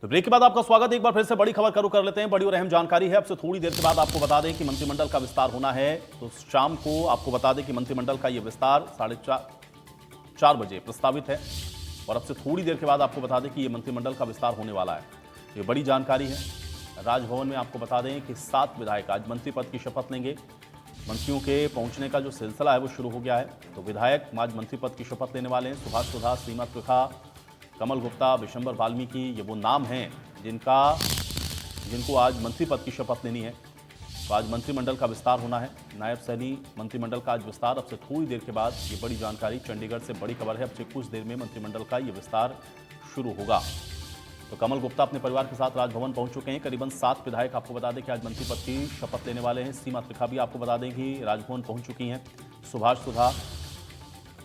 तो ब्रेक के बाद आपका स्वागत। एक बार फिर से बड़ी खबर कर लेते हैं। बड़ी और अहम जानकारी है। अब से थोड़ी देर के बाद आपको बता दें कि मंत्रिमंडल का विस्तार होना है। तो शाम को आपको बता दें कि मंत्रिमंडल का यह विस्तार 4:30 बजे प्रस्तावित है। और अब से थोड़ी देर के बाद आपको बता दें कि यह मंत्रिमंडल का विस्तार होने वाला है। ये बड़ी जानकारी है। राजभवन में आपको बता दें कि 7 विधायक आज मंत्री पद की शपथ लेंगे। मंत्रियों के पहुंचने का जो सिलसिला है वो शुरू हो गया है। तो विधायक आज मंत्री पद की शपथ लेने वाले हैं। सुभाष सुधा, सीमा त्रिखा, कमल गुप्ता, विशंबर वाल्मीकि, ये वो नाम हैं जिनको आज मंत्री पद की शपथ लेनी है। तो आज मंत्रिमंडल का विस्तार होना है। नायब सैनी मंत्रिमंडल का आज विस्तार। अब से थोड़ी देर के बाद ये बड़ी जानकारी चंडीगढ़ से बड़ी खबर है। अब से कुछ देर में मंत्रिमंडल का ये विस्तार शुरू होगा। तो कमल गुप्ता अपने परिवार के साथ राजभवन पहुंच चुके हैं। करीबन 7 विधायक आपको बता दें कि आज मंत्री पद की शपथ लेने वाले हैं। सीमा त्रिखा भी आपको बता दें कि राजभवन पहुंच चुकी हैं। सुभाष सुधा,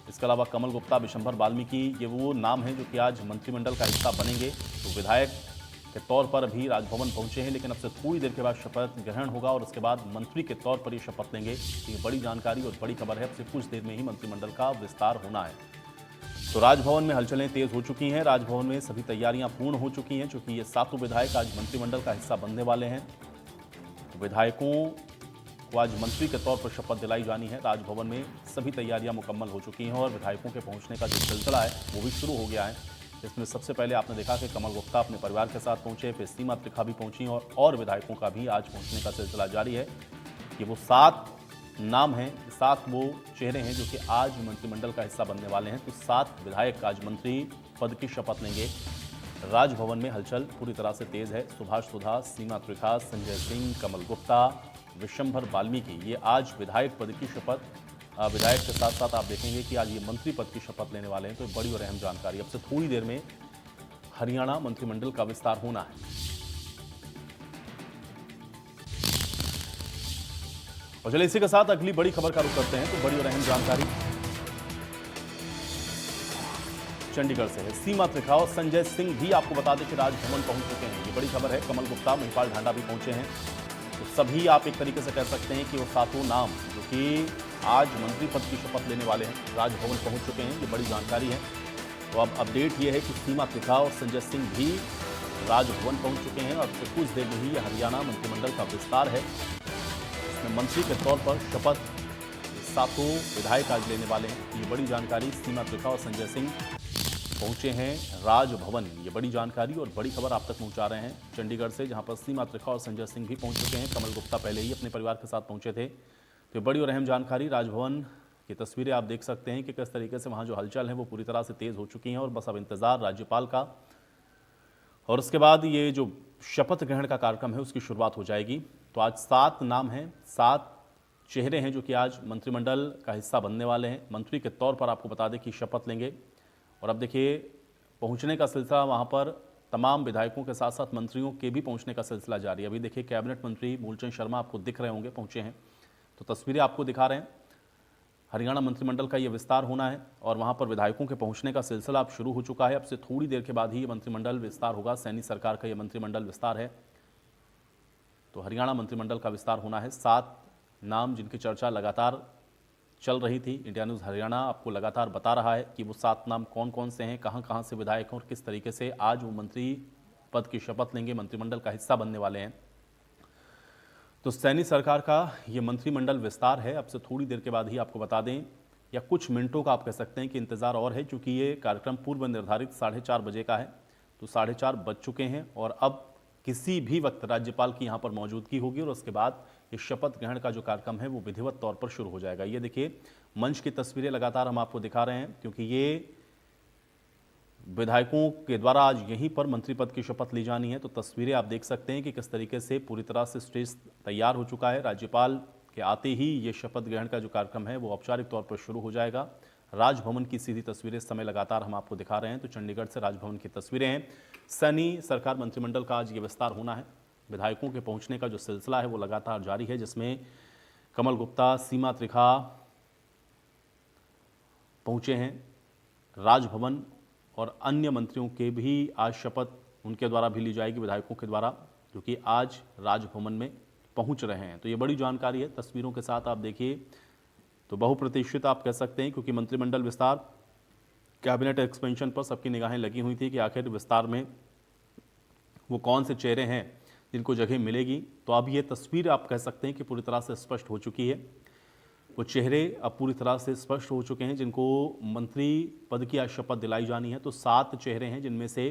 इसके अलावा कमल गुप्ता, विशंबर वाल्मीकि, ये वो नाम हैं जो कि आज मंत्रिमंडल का हिस्सा बनेंगे। तो विधायक के तौर पर अभी राजभवन पहुंचे हैं, लेकिन अब से थोड़ी देर के बाद शपथ ग्रहण होगा और उसके बाद मंत्री के तौर पर ये शपथ लेंगे। ये बड़ी जानकारी और बड़ी खबर है। अब से कुछ देर में ही मंत्रिमंडल का विस्तार होना है। तो राजभवन में हलचलें तेज हो चुकी हैं। राजभवन में सभी तैयारियां पूर्ण हो चुकी हैं, चूंकि ये 7 विधायक आज मंत्रिमंडल का हिस्सा बनने वाले हैं। तो विधायकों को आज मंत्री के तौर पर शपथ दिलाई जानी है। राजभवन में सभी तैयारियां मुकम्मल हो चुकी हैं और विधायकों के पहुंचने का जो सिलसिला है वो भी शुरू हो गया है। इसमें सबसे पहले आपने देखा कि कमल गुप्ता अपने परिवार के साथ पहुंचे, फिर सीमा त्रिखा भी पहुंची और विधायकों का भी आज पहुंचने का सिलसिला जारी है। ये वो 7 नाम हैं, 7 वो चेहरे हैं जो कि आज मंत्रिमंडल का हिस्सा बनने वाले हैं। तो 7 विधायक आज मंत्री पद की शपथ लेंगे। राजभवन में हलचल पूरी तरह से तेज है। सुभाष सुधा, सीमा त्रिखा, संजय सिंह, कमल गुप्ता, विशंबर वाल्मीकि, ये आज विधायक पद की शपथ, विधायक के साथ साथ आप देखेंगे कि आज ये मंत्री पद की शपथ लेने वाले हैं। तो बड़ी और अहम जानकारी। अब से थोड़ी देर में हरियाणा मंत्रिमंडल का विस्तार होना है। और चलिए इसी के साथ अगली बड़ी खबर का रुख करते हैं। तो बड़ी और अहम जानकारी चंडीगढ़ से है। सीमा त्रिखा और संजय सिंह भी आपको बता दें कि राजभवन पहुंच चुके हैं। ये बड़ी खबर है। कमल गुप्ता, महिपाल ढांडा भी पहुंचे हैं। तो सभी आप एक तरीके से कह सकते हैं कि वो 7 नाम जो कि आज मंत्री पद की शपथ लेने वाले हैं राजभवन पहुंच चुके हैं। ये बड़ी जानकारी है। तो अब अपडेट ये है कि सीमा त्रिखा और संजय सिंह भी राजभवन पहुंच चुके हैं और कुछ देर में ही हरियाणा मंत्रिमंडल का विस्तार है। इसमें मंत्री के तौर पर शपथ 7 विधायक आज लेने वाले हैं। ये बड़ी जानकारी। सीमा त्रिखा और संजय सिंह पहुंचे हैं राजभवन। ये बड़ी जानकारी और बड़ी खबर आप तक पहुंचा रहे हैं चंडीगढ़ से, जहां पर सीमा त्रिखा और संजय सिंह भी पहुंच चुके हैं। कमल गुप्ता पहले ही अपने परिवार के साथ पहुंचे थे। तो बड़ी और अहम जानकारी। राजभवन की तस्वीरें आप देख सकते हैं कि किस तरीके से वहां जो हलचल है वो पूरी तरह से तेज हो चुकी हैं और बस अब इंतजार राज्यपाल का और उसके बाद ये जो शपथ ग्रहण का कार्यक्रम है उसकी शुरुआत हो जाएगी। तो आज 7 नाम हैं, 7 चेहरे हैं जो कि आज मंत्रिमंडल का हिस्सा बनने वाले हैं। मंत्री के तौर पर आपको बता दें कि शपथ लेंगे। और अब देखिए पहुंचने का सिलसिला वहां पर तमाम विधायकों के साथ साथ मंत्रियों के भी पहुंचने का सिलसिला जारी है। अभी देखिए कैबिनेट मंत्री मूलचंद शर्मा आपको दिख रहे होंगे, पहुंचे हैं। तो तस्वीरें आपको दिखा रहे हैं। हरियाणा मंत्रिमंडल का ये विस्तार होना है और वहां पर विधायकों के पहुंचने का सिलसिला अब शुरू हो चुका है। अब से थोड़ी देर के बाद ही ये मंत्रिमंडल विस्तार होगा। सैनी सरकार का ये मंत्रिमंडल विस्तार है। तो हरियाणा मंत्रिमंडल का विस्तार होना है। 7 नाम जिनकी चर्चा लगातार चल रही थी। इंडिया न्यूज़ हरियाणा आपको लगातार बता रहा है कि वो 7 नाम कौन कौन से हैं, कहां कहां से विधायक हैं और किस तरीके से आज वो मंत्री पद की शपथ लेंगे, मंत्रिमंडल का हिस्सा बनने वाले हैं। तो सैनी सरकार का ये मंत्रिमंडल विस्तार है। अब से थोड़ी देर के बाद ही आपको बता दें, या कुछ मिनटों का आप कह सकते हैं कि इंतजार और है, क्योंकि ये कार्यक्रम पूर्व निर्धारित 4:30 बजे का है। तो 4:30 बज चुके हैं और अब किसी भी वक्त राज्यपाल की यहाँ पर मौजूदगी होगी और उसके बाद ये शपथ ग्रहण का जो कार्यक्रम है वो विधिवत तौर पर शुरू हो जाएगा। ये देखिए मंच की तस्वीरें लगातार हम आपको दिखा रहे हैं, क्योंकि ये विधायकों के द्वारा आज यहीं पर मंत्री पद की शपथ ली जानी है। तो तस्वीरें आप देख सकते हैं कि किस तरीके से पूरी तरह से स्टेज तैयार हो चुका है। राज्यपाल के आते ही ये शपथ ग्रहण का जो कार्यक्रम है वो औपचारिक तौर पर शुरू हो जाएगा। राजभवन की सीधी तस्वीरें इस समय लगातार हम आपको दिखा रहे हैं। तो चंडीगढ़ से राजभवन की तस्वीरें हैं। सैनी सरकार मंत्रिमंडल का आज ये विस्तार होना है। विधायकों के पहुंचने का जो सिलसिला है वो लगातार जारी है, जिसमें कमल गुप्ता, सीमा त्रिखा पहुंचे हैं राजभवन और अन्य मंत्रियों के भी आज शपथ उनके द्वारा भी ली जाएगी, विधायकों के द्वारा, जो कि आज राजभवन में पहुंच रहे हैं। तो ये बड़ी जानकारी है। तस्वीरों के साथ आप देखिए तो बहुप्रतीक्षित आप कह सकते हैं, क्योंकि मंत्रिमंडल विस्तार, कैबिनेट एक्सपेंशन पर सबकी निगाहें लगी हुई थी कि आखिर विस्तार में वो कौन से चेहरे हैं जिनको जगह मिलेगी, तो अब ये तस्वीर आप कह सकते हैं कि पूरी तरह से स्पष्ट हो चुकी है। वो चेहरे अब पूरी तरह से स्पष्ट हो चुके हैं जिनको मंत्री पद की आज शपथ दिलाई जानी है। तो 7 चेहरे हैं जिनमें से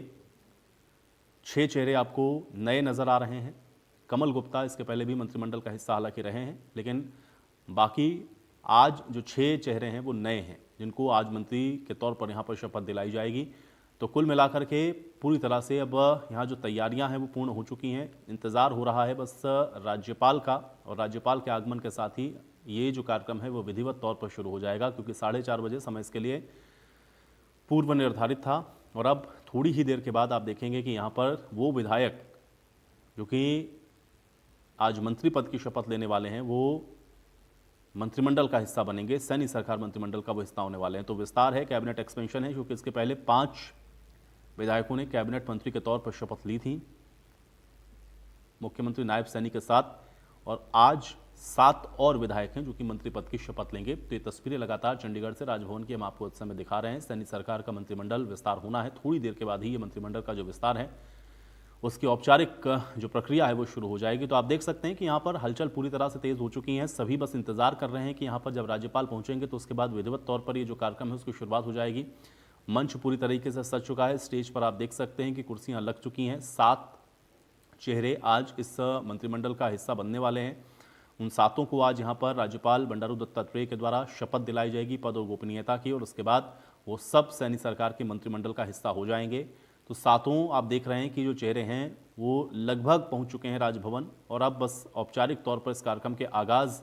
6 चेहरे आपको नए नज़र आ रहे हैं। कमल गुप्ता इसके पहले भी मंत्रिमंडल का हिस्सा हालांकि रहे हैं, लेकिन बाकी आज जो 6 चेहरे हैं वो नए हैं जिनको आज मंत्री के तौर पर यहाँ पर शपथ दिलाई जाएगी। तो कुल मिलाकर के पूरी तरह से अब यहाँ जो तैयारियां हैं वो पूर्ण हो चुकी हैं। इंतज़ार हो रहा है बस राज्यपाल का, और राज्यपाल के आगमन के साथ ही ये जो कार्यक्रम है वो विधिवत तौर पर शुरू हो जाएगा, क्योंकि 4:30 बजे समय इसके लिए पूर्व निर्धारित था। और अब थोड़ी ही देर के बाद आप देखेंगे कि यहाँ पर वो विधायक जो कि आज मंत्री पद की शपथ लेने वाले हैं वो मंत्रिमंडल का हिस्सा बनेंगे। सैनी सरकार मंत्रिमंडल का वो हिस्सा होने वाले हैं। तो विस्तार है, कैबिनेट एक्सपेंशन है, क्योंकि इसके पहले 5 विधायकों ने कैबिनेट मंत्री के तौर पर शपथ ली थी मुख्यमंत्री नायब सैनी के साथ, और आज 7 और विधायक हैं जो कि मंत्री पद की शपथ लेंगे। तो ये तस्वीरें लगातार चंडीगढ़ से राजभवन की हम आपको इस समय दिखा रहे हैं। सैनी सरकार का मंत्रिमंडल विस्तार होना है, थोड़ी देर के बाद ही ये मंत्रिमंडल का जो विस्तार है उसकी औपचारिक जो प्रक्रिया है वो शुरू हो जाएगी। तो आप देख सकते हैं कि यहाँ पर हलचल पूरी तरह से तेज हो चुकी है। सभी बस इंतजार कर रहे हैं कि यहाँ पर जब राज्यपाल पहुंचेंगे तो उसके बाद विधिवत तौर पर ये जो कार्यक्रम है उसकी शुरुआत हो जाएगी। मंच पूरी तरीके से सज चुका है। स्टेज पर आप देख सकते हैं कि कुर्सियां लग चुकी हैं। 7 चेहरे आज इस मंत्रिमंडल का हिस्सा बनने वाले हैं। उन 7 को आज यहाँ पर राज्यपाल बंडारू दत्तात्रेय के द्वारा शपथ दिलाई जाएगी पद और गोपनीयता की, और उसके बाद वो सब सैनी सरकार के मंत्रिमंडल का हिस्सा हो जाएंगे। तो 7 आप देख रहे हैं कि जो चेहरे हैं वो लगभग पहुंच चुके हैं राजभवन, और अब बस औपचारिक तौर पर इस कार्यक्रम के आगाज़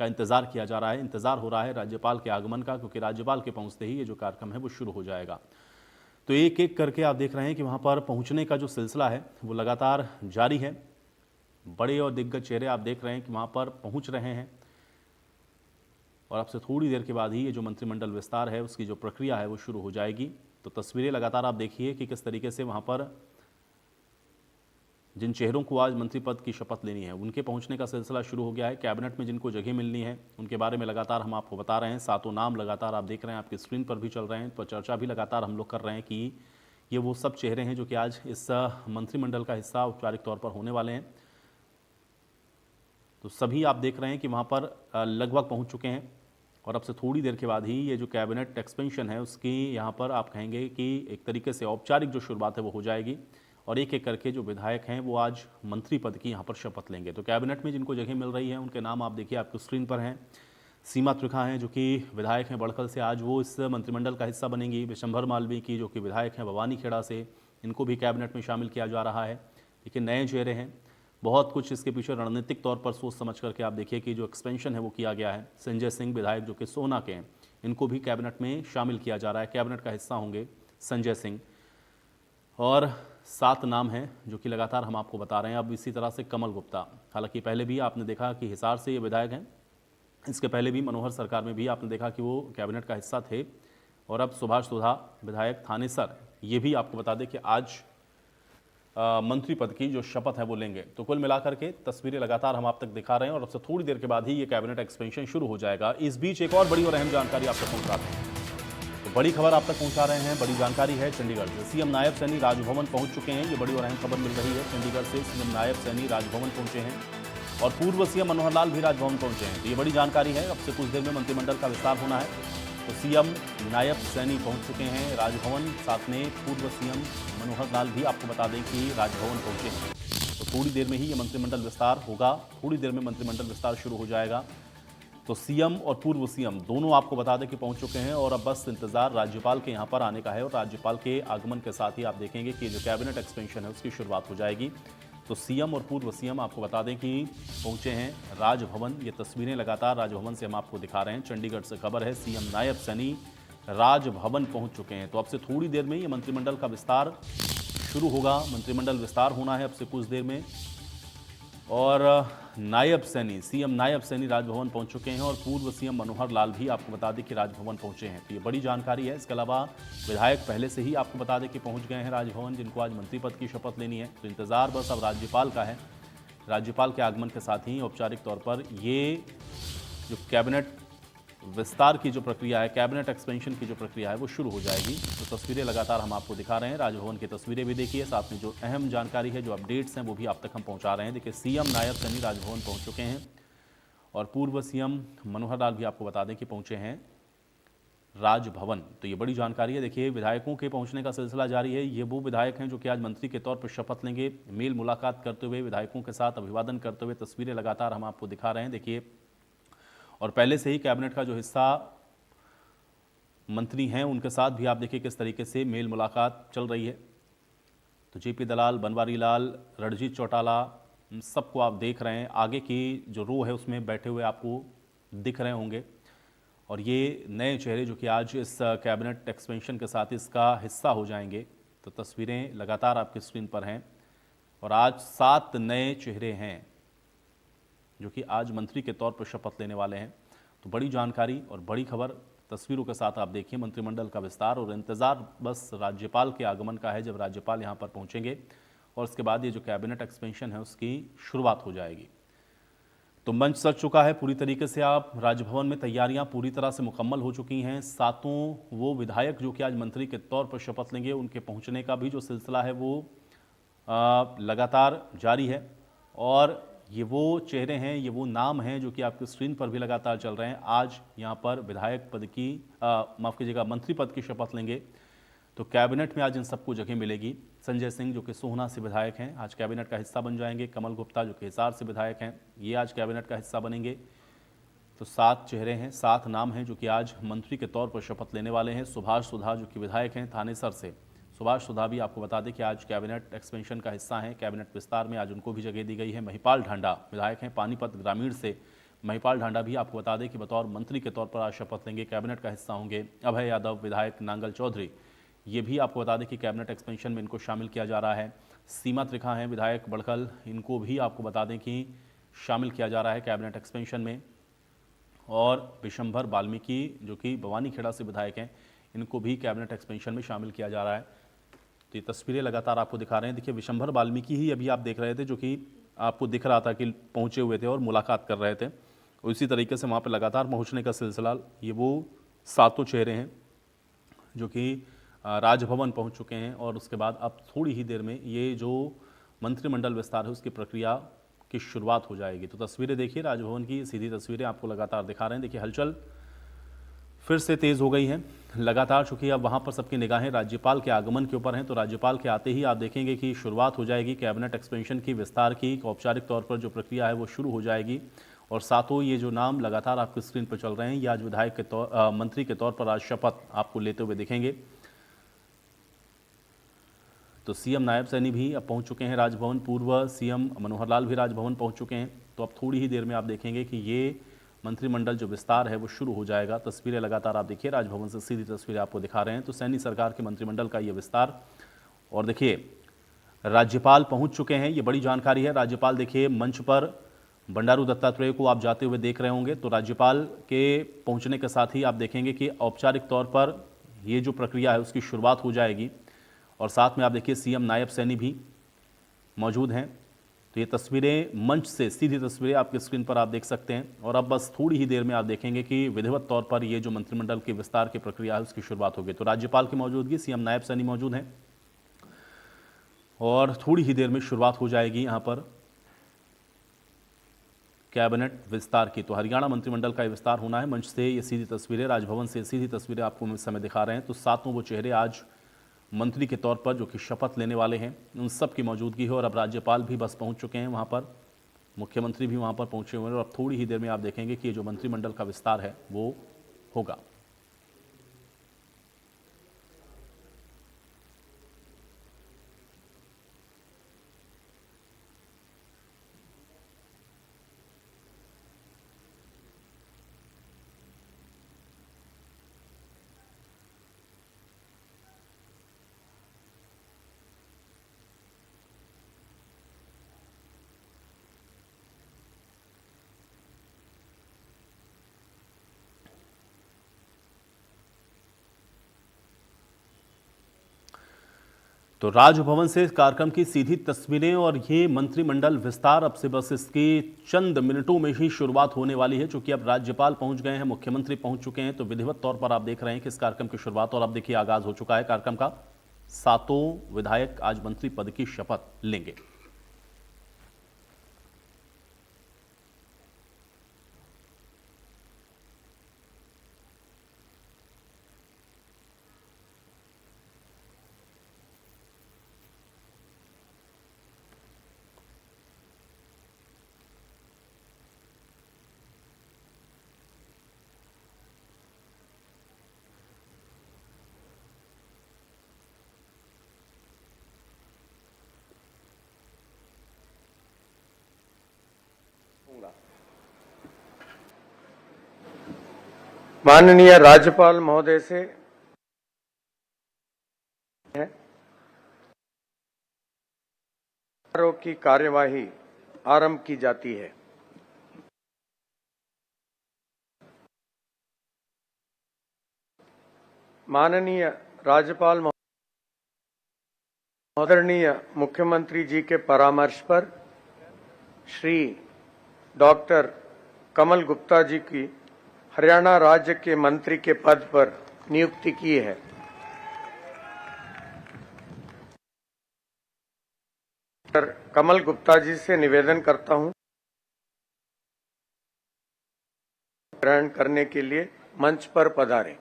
का इंतज़ार किया जा रहा है। इंतज़ार हो रहा है राज्यपाल के आगमन का, क्योंकि राज्यपाल के पहुंचते ही ये जो कार्यक्रम है वो शुरू हो जाएगा। तो एक एक करके आप देख रहे हैं कि वहाँ पर पहुँचने का जो सिलसिला है वो लगातार जारी है। बड़े और दिग्गज चेहरे आप देख रहे हैं कि वहाँ पर पहुँच रहे हैं, और अब से थोड़ी देर के बाद ही ये जो मंत्रिमंडल विस्तार है उसकी जो प्रक्रिया है वो शुरू हो जाएगी। तो तस्वीरें लगातार आप देखिए कि किस तरीके से वहाँ पर जिन चेहरों को आज मंत्री पद की शपथ लेनी है उनके पहुंचने का सिलसिला शुरू हो गया है। कैबिनेट में जिनको जगह मिलनी है उनके बारे में लगातार हम आपको बता रहे हैं। 7 नाम लगातार आप देख रहे हैं, आपकी स्क्रीन पर भी चल रहे हैं। तो चर्चा भी लगातार हम लोग कर रहे हैं कि ये वो सब चेहरे हैं जो कि आज इस मंत्रिमंडल का हिस्सा औपचारिक तौर पर होने वाले हैं। तो सभी आप देख रहे हैं कि वहाँ पर लगभग पहुँच चुके हैं, और अब से थोड़ी देर के बाद ही ये जो कैबिनेट एक्सपेंशन है उसकी यहाँ पर आप कहेंगे कि एक तरीके से औपचारिक जो शुरुआत है वो हो जाएगी, और एक एक करके जो विधायक हैं वो आज मंत्री पद की यहाँ पर शपथ लेंगे। तो कैबिनेट में जिनको जगह मिल रही है उनके नाम आप देखिए आपकी स्क्रीन पर हैं। सीमा त्रिखा हैं जो कि विधायक हैं बड़कल से, आज वो इस मंत्रिमंडल का हिस्सा बनेंगी। विशंभर मालवीय की जो कि विधायक हैं भवानी खेड़ा से, इनको भी कैबिनेट में शामिल किया जा रहा है। लेकिन नए चेहरे हैं, बहुत कुछ इसके पीछे रणनीतिक तौर पर सोच समझ करके आप देखिए कि जो एक्सपेंशन है वो किया गया है। संजय सिंह विधायक जो कि सोना के हैं, इनको भी कैबिनेट में शामिल किया जा रहा है। कैबिनेट का हिस्सा होंगे संजय सिंह, और 7 नाम हैं जो कि लगातार हम आपको बता रहे हैं। अब इसी तरह से कमल गुप्ता, हालांकि पहले भी आपने देखा कि हिसार से ये विधायक हैं, इसके पहले भी मनोहर सरकार में भी आपने देखा कि वो कैबिनेट का हिस्सा थे। और अब सुभाष सुधा विधायक थानेसर, ये भी आपको बता दें कि आज मंत्री पद की जो शपथ है वो लेंगे। तो कुल मिलाकर के तस्वीरें लगातार हम आप तक दिखा रहे हैं, और अब से थोड़ी देर के बाद ही ये कैबिनेट एक्सपेंशन शुरू हो जाएगा। इस बीच एक और बड़ी और अहम जानकारी आप तक पहुंचा रहे हैं। तो बड़ी खबर आप तक पहुंचा रहे हैं, बड़ी जानकारी है चंडीगढ़ से। सीएम नायब सैनी राजभवन पहुंच चुके हैं। ये बड़ी और अहम खबर मिल रही है चंडीगढ़ से। सीएम नायब सैनी राजभवन पहुंचे हैं, और पूर्व सीएम मनोहर लाल भी राजभवन पहुंचे हैं। तो ये बड़ी जानकारी है। अब से कुछ देर में मंत्रिमंडल का विस्तार होना है। तो सीएम नायब सैनी पहुंच चुके हैं राजभवन, साथ में पूर्व सीएम मनोहर लाल भी आपको बता दें कि राजभवन पहुंचे हैं। तो थोड़ी देर में ही ये मंत्रिमंडल विस्तार होगा, थोड़ी देर में मंत्रिमंडल विस्तार शुरू हो जाएगा। तो सीएम और पूर्व सीएम दोनों आपको बता दें कि पहुंच चुके हैं, और अब बस इंतजार राज्यपाल के यहां पर आने का है, और राज्यपाल के आगमन के साथ ही आप देखेंगे कि जो कैबिनेट एक्सपेंशन है उसकी शुरुआत हो जाएगी। तो सीएम और पूर्व सीएम आपको बता दें कि पहुंचे हैं राजभवन। ये तस्वीरें लगातार राजभवन से हम आपको दिखा रहे हैं। चंडीगढ़ से खबर है, सीएम नायब सैनी राजभवन पहुंच चुके हैं। तो अब से थोड़ी देर में ये मंत्रिमंडल का विस्तार शुरू होगा। मंत्रिमंडल विस्तार होना है अब से कुछ देर में, और नायब सैनी, सीएम नायब सैनी राजभवन पहुंच चुके हैं, और पूर्व सीएम मनोहर लाल भी आपको बता दें कि राजभवन पहुंचे हैं। तो ये बड़ी जानकारी है। इसके अलावा विधायक पहले से ही आपको बता दें कि पहुंच गए हैं राजभवन, जिनको आज मंत्री पद की शपथ लेनी है। तो इंतजार बस अब राज्यपाल का है। राज्यपाल के आगमन के साथ ही औपचारिक तौर पर ये जो कैबिनेट विस्तार की जो प्रक्रिया है, कैबिनेट एक्सपेंशन की जो प्रक्रिया है वो शुरू हो जाएगी। तो तस्वीरें लगातार हम आपको दिखा रहे हैं, राजभवन की तस्वीरें भी देखिए, साथ में जो अहम जानकारी है, जो अपडेट्स हैं वो भी आप तक हम पहुंचा रहे हैं। देखिए, सीएम नायब सैनी राजभवन पहुंच चुके हैं और पूर्व सीएम मनोहर लाल भी आपको बता दें कि पहुंचे हैं राजभवन। तो ये बड़ी जानकारी है। देखिए, विधायकों के पहुंचने का सिलसिला जारी है। ये वो विधायक हैं जो कि आज मंत्री के तौर पर शपथ लेंगे। मेल मुलाकात करते हुए, विधायकों के साथ अभिवादन करते हुए तस्वीरें लगातार हम आपको दिखा रहे हैं। देखिए, और पहले से ही कैबिनेट का जो हिस्सा मंत्री हैं उनके साथ भी आप देखिए किस तरीके से मेल मुलाकात चल रही है। तो जेपी दलाल, बनवारी लाल, रणजीत चौटाला, सबको आप देख रहे हैं। आगे की जो रो है उसमें बैठे हुए आपको दिख रहे होंगे। और ये नए चेहरे जो कि आज इस कैबिनेट एक्सपेंशन के साथ इसका हिस्सा हो जाएंगे। तो तस्वीरें लगातार आपकी स्क्रीन पर हैं और आज 7 नए चेहरे हैं जो कि आज मंत्री के तौर पर शपथ लेने वाले हैं। तो बड़ी जानकारी और बड़ी खबर तस्वीरों के साथ आप देखिए, मंत्रिमंडल का विस्तार और इंतजार बस राज्यपाल के आगमन का है, जब राज्यपाल यहां पर पहुंचेंगे और उसके बाद ये जो कैबिनेट एक्सपेंशन है उसकी शुरुआत हो जाएगी। तो मंच सज चुका है पूरी तरीके से। आप राजभवन में तैयारियां पूरी तरह से मुकम्मल हो चुकी हैं। सातों वो विधायक जो कि आज मंत्री के तौर पर शपथ लेंगे, उनके पहुंचने का भी जो सिलसिला है वो लगातार जारी है। और ये वो चेहरे हैं, ये वो नाम हैं जो कि आपकी स्क्रीन पर भी लगातार चल रहे हैं। आज यहाँ पर विधायक पद की माफ़ कीजिएगा, मंत्री पद की शपथ लेंगे। तो कैबिनेट में आज इन सबको जगह मिलेगी। संजय सिंह जो कि सोहना से विधायक हैं, आज कैबिनेट का हिस्सा बन जाएंगे। कमल गुप्ता जो कि हिसार से विधायक हैं, ये आज कैबिनेट का हिस्सा बनेंगे। तो 7 चेहरे हैं, 7 नाम हैं जो कि आज मंत्री के तौर पर शपथ लेने वाले हैं। सुभाष सुधा जो कि विधायक हैं थानेसर से, सुभाष सुधा भी आपको बता दें कि आज कैबिनेट एक्सपेंशन का हिस्सा हैं। कैबिनेट विस्तार में आज उनको भी जगह दी गई है। महिपाल ढांडा विधायक हैं पानीपत ग्रामीण से, महिपाल ढांडा भी आपको बता दें कि बतौर मंत्री के तौर पर आज शपथ लेंगे, कैबिनेट का हिस्सा होंगे। अभय यादव विधायक नांगल चौधरी, ये भी आपको बता दें कि कैबिनेट एक्सपेंशन में इनको शामिल किया जा रहा है। सीमा त्रिखा हैं विधायक बड़कल, इनको भी आपको बता दें कि शामिल किया जा रहा है कैबिनेट एक्सपेंशन में। और विशंभर वाल्मीकि जो कि भवानी खेड़ा से विधायक हैं, इनको भी कैबिनेट एक्सपेंशन में शामिल किया जा रहा है। तो ये तस्वीरें लगातार आपको दिखा रहे हैं। देखिए, विशंभर वाल्मीकि ही अभी आप देख रहे थे जो कि आपको दिख रहा था कि पहुंचे हुए थे और मुलाकात कर रहे थे। उसी तरीके से वहाँ पर लगातार पहुंचने का सिलसिला, ये वो 7 चेहरे हैं जो कि राजभवन पहुंच चुके हैं। और उसके बाद अब थोड़ी ही देर में ये जो मंत्रिमंडल विस्तार है उसकी प्रक्रिया की शुरुआत हो जाएगी। तो तस्वीरें देखिए, राजभवन की सीधी तस्वीरें आपको लगातार दिखा रहे हैं। देखिए, हलचल फिर से तेज़ हो गई है लगातार, चूंकि अब वहाँ पर सबकी निगाहें राज्यपाल के आगमन के ऊपर हैं। तो राज्यपाल के आते ही आप देखेंगे कि शुरुआत हो जाएगी कैबिनेट एक्सपेंशन की, विस्तार की औपचारिक तौर पर जो प्रक्रिया है वो शुरू हो जाएगी। और साथों ये जो नाम लगातार आपकी स्क्रीन पर चल रहे हैं, ये आज विधायक के तौर मंत्री के तौर पर आज शपथ आपको लेते हुए दिखेंगे। तो सीएम नायब सैनी भी अब पहुंच चुके हैं राजभवन, पूर्व सीएम मनोहर लाल भी राजभवन पहुंच चुके हैं। तो अब थोड़ी ही देर में आप देखेंगे कि ये मंत्रिमंडल जो विस्तार है वो शुरू हो जाएगा। तस्वीरें लगातार आप देखिए, राजभवन से सीधी तस्वीरें आपको दिखा रहे हैं। तो सैनी सरकार के मंत्रिमंडल का ये विस्तार, और देखिए राज्यपाल पहुंच चुके हैं, ये बड़ी जानकारी है। राज्यपाल देखिए मंच पर बंडारू दत्तात्रेय को आप जाते हुए देख रहे होंगे। तो राज्यपाल के पहुंचने के साथ ही आप देखेंगे कि औपचारिक तौर पर ये जो प्रक्रिया है उसकी शुरुआत हो जाएगी। और साथ में आप देखिए सीएम नायब सैनी भी मौजूद हैं। तो ये तस्वीरें मंच से सीधी तस्वीरें आपकी स्क्रीन पर आप देख सकते हैं। और अब बस थोड़ी ही देर में आप देखेंगे कि विधिवत तौर पर ये जो मंत्रिमंडल के विस्तार की प्रक्रिया है उसकी शुरुआत होगी। तो राज्यपाल की मौजूदगी, सीएम नायब सैनी मौजूद हैं और थोड़ी ही देर में शुरुआत हो जाएगी यहाँ पर कैबिनेट विस्तार की। तो हरियाणा मंत्रिमंडल का विस्तार होना है। मंच से ये सीधी तस्वीरें, राजभवन से सीधी तस्वीरें आपको इस समय दिखा रहे हैं। तो 7 वो चेहरे आज मंत्री के तौर पर जो कि शपथ लेने वाले हैं, उन सब की मौजूदगी है। और अब राज्यपाल भी बस पहुंच चुके हैं वहां पर, मुख्यमंत्री भी वहां पर पहुंचे हुए हैं। और अब थोड़ी ही देर में आप देखेंगे कि ये जो मंत्रिमंडल का विस्तार है वो होगा। तो राजभवन से इस कार्यक्रम की सीधी तस्वीरें और ये मंत्रिमंडल विस्तार अब से बस इसकी चंद मिनटों में ही शुरुआत होने वाली है, क्योंकि अब राज्यपाल पहुंच गए हैं, मुख्यमंत्री पहुंच चुके हैं। तो विधिवत तौर पर आप देख रहे हैं कि इस कार्यक्रम की शुरुआत, और अब देखिए आगाज हो चुका है कार्यक्रम का। 7 विधायक आज मंत्री पद की शपथ लेंगे। माननीय राज्यपाल महोदय से की कार्यवाही आरंभ की जाती है। माननीय राज्यपाल आदरणीय मुख्यमंत्री जी के परामर्श पर श्री डॉक्टर कमल गुप्ता जी की हरियाणा राज्य के मंत्री के पद पर नियुक्ति की है। कमल गुप्ता जी से निवेदन करता हूं ग्रहण करने के लिए मंच पर पधारें।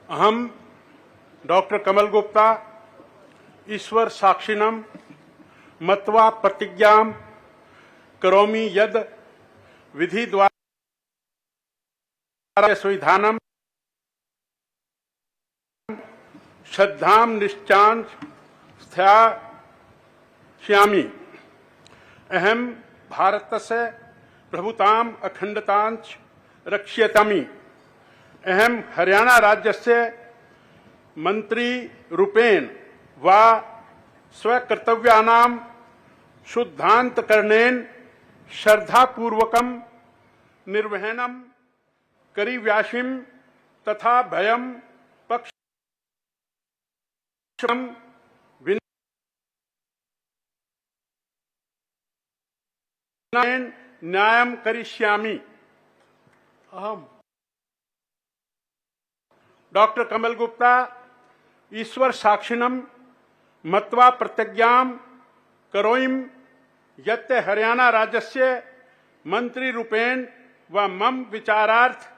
अहम डॉक्टर कमल गुप्ता ईश्वर साक्षिणम मत्वा प्रतिज्ञां करोमि यद विधि द्वारा संविधानम श्रद्धां निश्चांच स्थास्यामि। अहम भारतस्य प्रभुतां अखंडतांच रक्ष्यामि। अहम हरियाणा राज्यस्य मंत्री रूपेण व स्वकर्तव्यानां शुद्धान्तकरणेन श्रद्धापूर्वकं निर्वहणं करिष्यामि तथा भयं पक्षं विना न्यायं करिष्यामि। अहम डॉक्टर कमल गुप्ता ईश्वर साक्षिणम मत्वा प्रतिज्ञां करोमि यत् हरियाणा राज्यस्य मंत्री रूपेण व मम विचारार्थ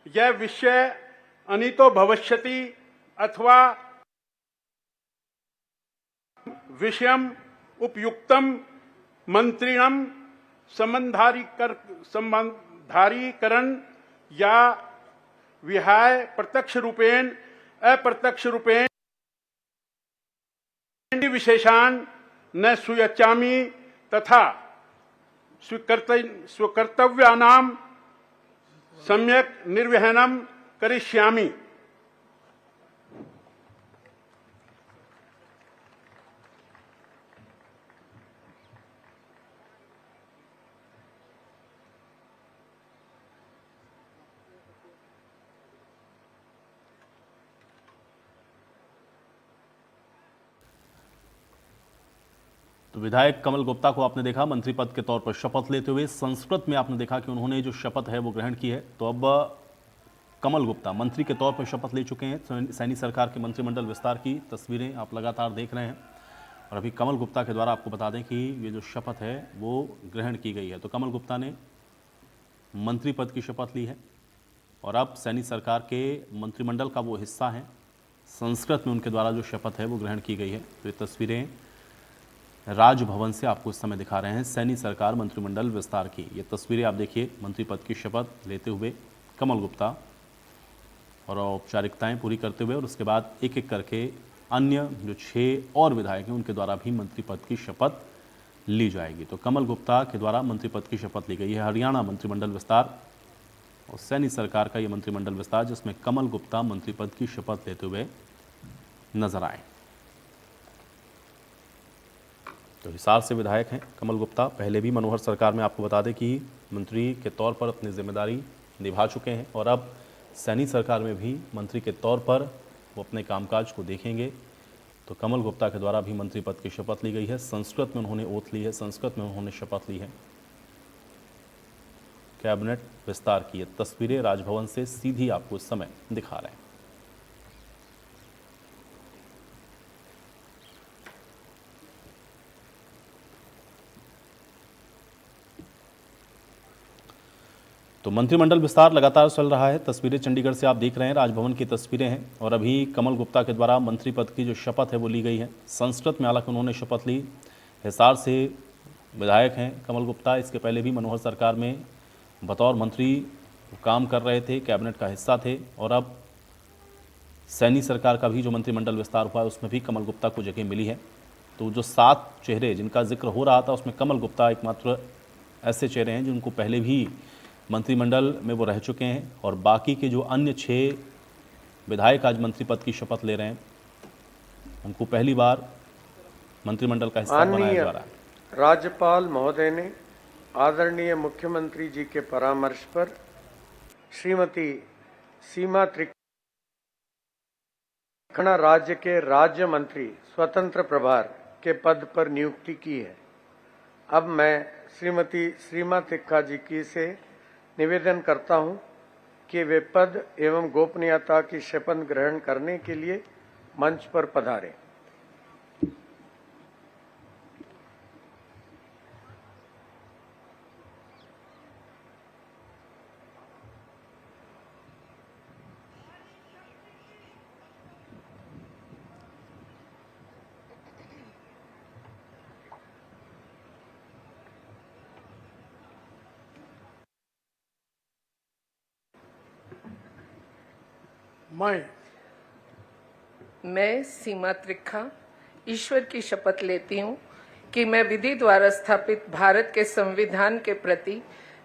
यह विषय अनितो भविष्यति अथवा विषयम उपयुक्तम मंत्रिणम संबंधारीकरण या विहाय प्रत्यक्ष रूपेण अप्रत्यक्ष रूपेण विशेषान न सुयच्चामि तथा स्वकर्तव्यानां सम्यक निर्वहणं करिष्यामि। तो विधायक कमल गुप्ता को आपने देखा मंत्री पद के तौर पर शपथ लेते हुए। संस्कृत में आपने देखा कि उन्होंने जो शपथ है वो ग्रहण की है। तो अब कमल गुप्ता मंत्री के तौर पर शपथ ले चुके हैं। सैनी सरकार के मंत्रिमंडल विस्तार की तस्वीरें आप लगातार देख रहे हैं, और अभी कमल गुप्ता के द्वारा आपको बता दें कि ये जो शपथ है वो ग्रहण की गई है। तो कमल गुप्ता ने मंत्री पद की शपथ ली है, और अब सैनी सरकार के मंत्रिमंडल का वो हिस्सा है। संस्कृत में उनके द्वारा जो शपथ है वो ग्रहण की गई है। तो ये तस्वीरें राजभवन से आपको इस समय दिखा रहे हैं सैनी सरकार मंत्रिमंडल विस्तार की। ये तस्वीरें आप देखिए मंत्री पद की शपथ लेते हुए कमल गुप्ता, और औपचारिकताएं पूरी करते हुए, और उसके बाद एक एक करके अन्य जो 6 और विधायक हैं उनके द्वारा भी मंत्री पद की शपथ ली जाएगी। तो कमल गुप्ता के द्वारा मंत्री पद की शपथ ली गई है। हरियाणा मंत्रिमंडल विस्तार और सैनी सरकार का यह मंत्रिमंडल विस्तार, जिसमें कमल गुप्ता मंत्री पद की शपथ लेते हुए नजर आए। तो हिसार से विधायक हैं कमल गुप्ता। पहले भी मनोहर सरकार में आपको बता दें कि मंत्री के तौर पर अपनी जिम्मेदारी निभा चुके हैं और अब सैनी सरकार में भी मंत्री के तौर पर वो अपने कामकाज को देखेंगे। तो कमल गुप्ता के द्वारा भी मंत्री पद की शपथ ली गई है। संस्कृत में उन्होंने ओथ ली है, संस्कृत में उन्होंने शपथ ली है। कैबिनेट विस्तार की ये तस्वीरें राजभवन से सीधी आपको इस समय दिखा रहे हैं। तो मंत्रिमंडल विस्तार लगातार चल रहा है। तस्वीरें चंडीगढ़ से आप देख रहे हैं, राजभवन की तस्वीरें हैं और अभी कमल गुप्ता के द्वारा मंत्री पद की जो शपथ है वो ली गई है। संस्कृत में हालांकि उन्होंने शपथ ली। हिसार से विधायक हैं कमल गुप्ता। इसके पहले भी मनोहर सरकार में बतौर मंत्री काम कर रहे थे, कैबिनेट का हिस्सा थे और अब सैनी सरकार का भी जो मंत्रिमंडल विस्तार हुआ है उसमें भी कमल गुप्ता को जगह मिली है। तो जो 7 चेहरे जिनका जिक्र हो रहा था उसमें कमल गुप्ता एकमात्र ऐसे चेहरे हैं जिनको पहले भी मंत्रिमंडल में वो रह चुके हैं और बाकी के जो अन्य 6 विधायक आज मंत्री पद की शपथ ले रहे हैं उनको पहली बार मंत्रिमंडल का हिस्सा बनाया जा रहा है। राज्यपाल महोदय ने आदरणीय मुख्यमंत्री जी के परामर्श पर श्रीमती सीमा त्रिखणा राज्य के राज्य मंत्री स्वतंत्र प्रभार के पद पर नियुक्ति की है। अब मैं श्रीमती सीमा त्रिखा जी की से निवेदन करता हूं कि वे पद एवं गोपनीयता की शपथ ग्रहण करने के लिए मंच पर पधारें। मैं सीमा त्रिखा ईश्वर की शपथ लेती हूँ कि मैं विधि द्वारा स्थापित भारत के संविधान के प्रति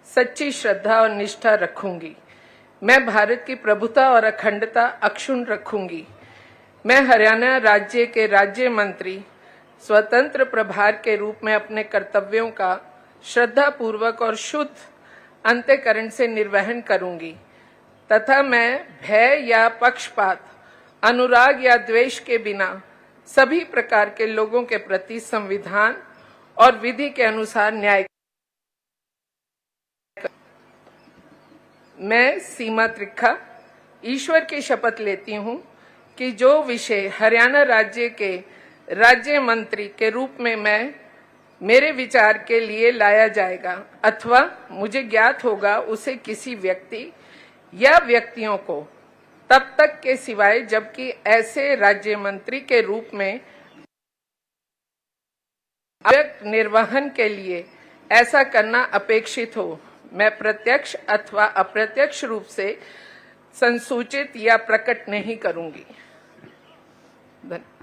सच्ची श्रद्धा और निष्ठा रखूंगी। मैं भारत की प्रभुता और अखंडता अक्षुण्ण रखूंगी। मैं हरियाणा राज्य के राज्य मंत्री स्वतंत्र प्रभार के रूप में अपने कर्तव्यों का श्रद्धापूर्वक और शुद्ध अंतःकरण से निर्वहन करूंगी तथा मैं भय या पक्षपात, अनुराग या द्वेष के बिना सभी प्रकार के लोगों के प्रति संविधान और विधि के अनुसार न्याय। मैं सीमा त्रिखा ईश्वर की शपथ लेती हूँ कि जो विषय हरियाणा राज्य के राज्य मंत्री के रूप में मैं मेरे विचार के लिए लाया जाएगा अथवा मुझे ज्ञात होगा उसे किसी व्यक्ति या व्यक्तियों को तब तक के सिवाय जबकि ऐसे राज्य मंत्री के रूप में निर्वहन के लिए ऐसा करना अपेक्षित हो, मैं प्रत्यक्ष अथवा अप्रत्यक्ष रूप से संसूचित या प्रकट नहीं करूंगी। धन्यवाद।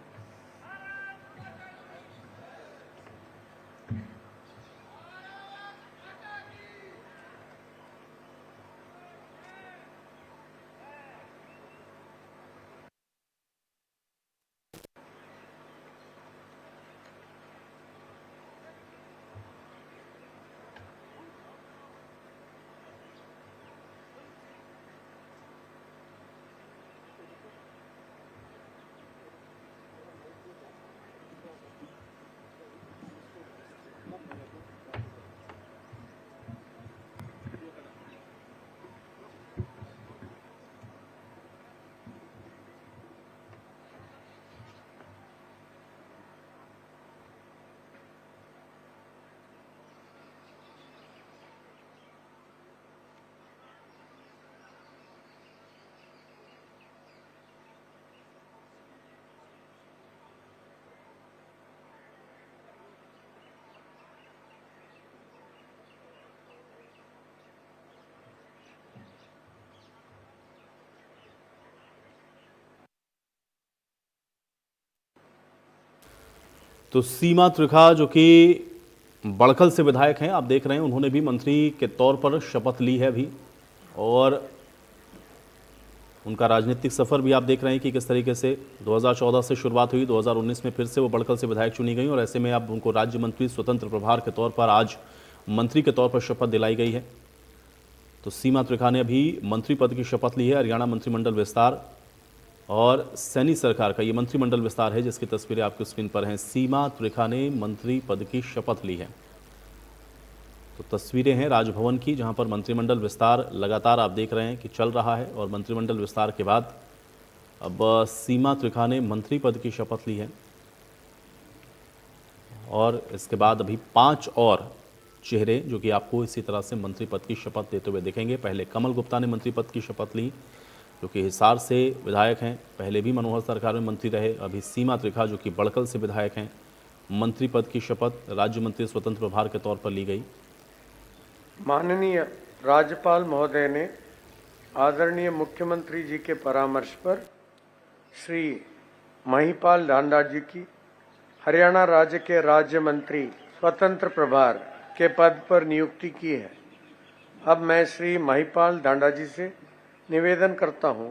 तो सीमा त्रिखा जो कि बड़खल से विधायक हैं, आप देख रहे हैं, उन्होंने भी मंत्री के तौर पर शपथ ली है अभी, और उनका राजनीतिक सफर भी आप देख रहे हैं कि किस तरीके से 2014 से शुरुआत हुई, 2019 में फिर से वो बड़खल से विधायक चुनी गई और ऐसे में अब उनको राज्य मंत्री स्वतंत्र प्रभार के तौर पर आज मंत्री के तौर पर शपथ दिलाई गई है। तो सीमा त्रिखा ने अभी मंत्री पद की शपथ ली है। हरियाणा मंत्रिमंडल विस्तार और सैनी सरकार का ये मंत्रिमंडल विस्तार है जिसकी तस्वीरें आपकी स्क्रीन पर हैं। सीमा त्रिखा ने मंत्री पद की शपथ ली है। तो तस्वीरें हैं राजभवन की, जहां पर मंत्रिमंडल विस्तार लगातार आप देख रहे हैं कि चल रहा है और मंत्रिमंडल विस्तार के बाद अब सीमा त्रिखा ने मंत्री पद की शपथ ली है और इसके बाद अभी 5 और चेहरे जो कि आपको इसी तरह से मंत्री पद की शपथ लेते हुए दिखेंगे। पहले कमल गुप्ता ने मंत्री पद की शपथ ली, जो कि हिसार से विधायक हैं, पहले भी मनोहर सरकार में मंत्री रहे। अभी सीमा त्रिखा जो कि बड़कल से विधायक हैं, मंत्री पद की शपथ राज्य मंत्री स्वतंत्र प्रभार के तौर पर ली गई। माननीय राज्यपाल महोदय ने आदरणीय मुख्यमंत्री जी के परामर्श पर श्री महिपाल ढांडा जी की हरियाणा राज्य के राज्य मंत्री स्वतंत्र प्रभार के पद पर नियुक्ति की है। अब मैं श्री महिपाल ढांडा जी से निवेदन करता हूं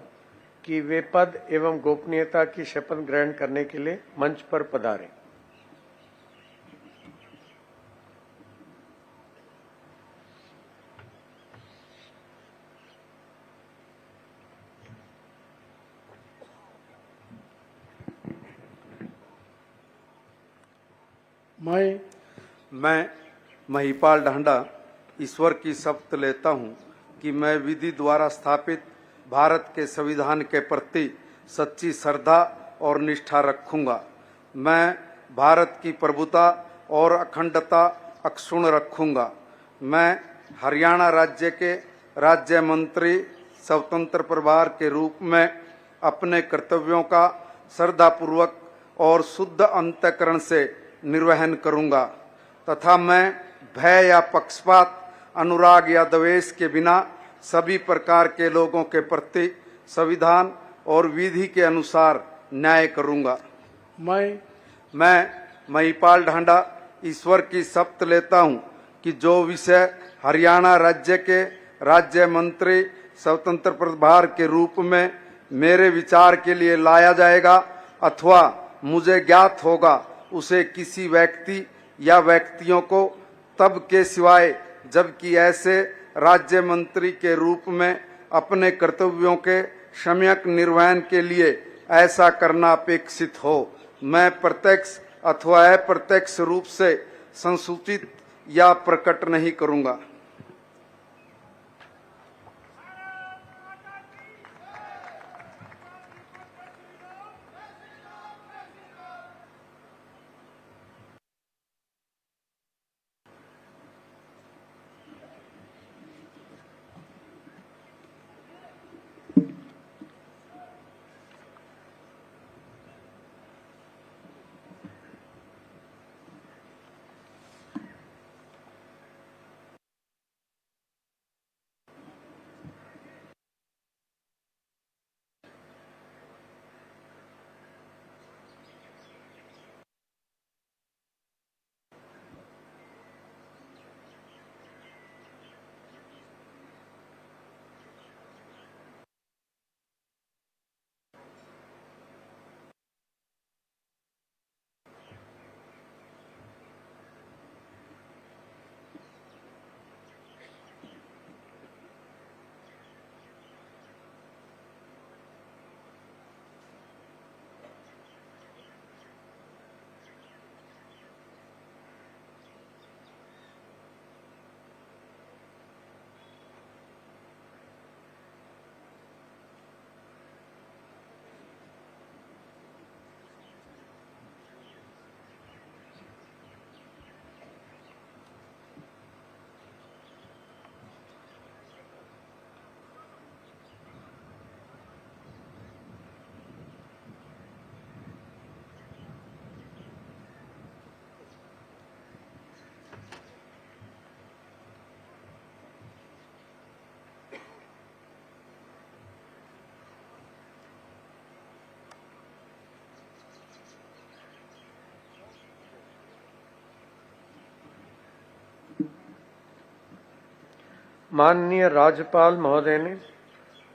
कि वे पद एवं गोपनीयता की शपथ ग्रहण करने के लिए मंच पर पधारें। मैं महिपाल ढांडा ईश्वर की शपथ लेता हूं कि मैं विधि द्वारा स्थापित भारत के संविधान के प्रति सच्ची श्रद्धा और निष्ठा रखूंगा। मैं भारत की प्रभुता और अखंडता अक्षुण्ण रखूंगा। मैं हरियाणा राज्य के राज्य मंत्री स्वतंत्र प्रभार के रूप में अपने कर्तव्यों का श्रद्धापूर्वक और शुद्ध अंतःकरण से निर्वहन करूंगा तथा मैं भय या पक्षपात, अनुराग या द्वेष के बिना सभी प्रकार के लोगों के प्रति संविधान और विधि के अनुसार न्याय करूंगा। मैं महिपाल ढांडा ईश्वर की शपथ लेता हूं कि जो विषय हरियाणा राज्य के राज्य मंत्री स्वतंत्र प्रभार के रूप में मेरे विचार के लिए लाया जाएगा अथवा मुझे ज्ञात होगा, उसे किसी व्यक्ति या व्यक्तियों को तब के सिवाय जबकि ऐसे राज्य मंत्री के रूप में अपने कर्तव्यों के सम्यक निर्वहन के लिए ऐसा करना अपेक्षित हो, मैं प्रत्यक्ष अथवा अप्रत्यक्ष रूप से संसूचित या प्रकट नहीं करूंगा। माननीय राज्यपाल महोदय ने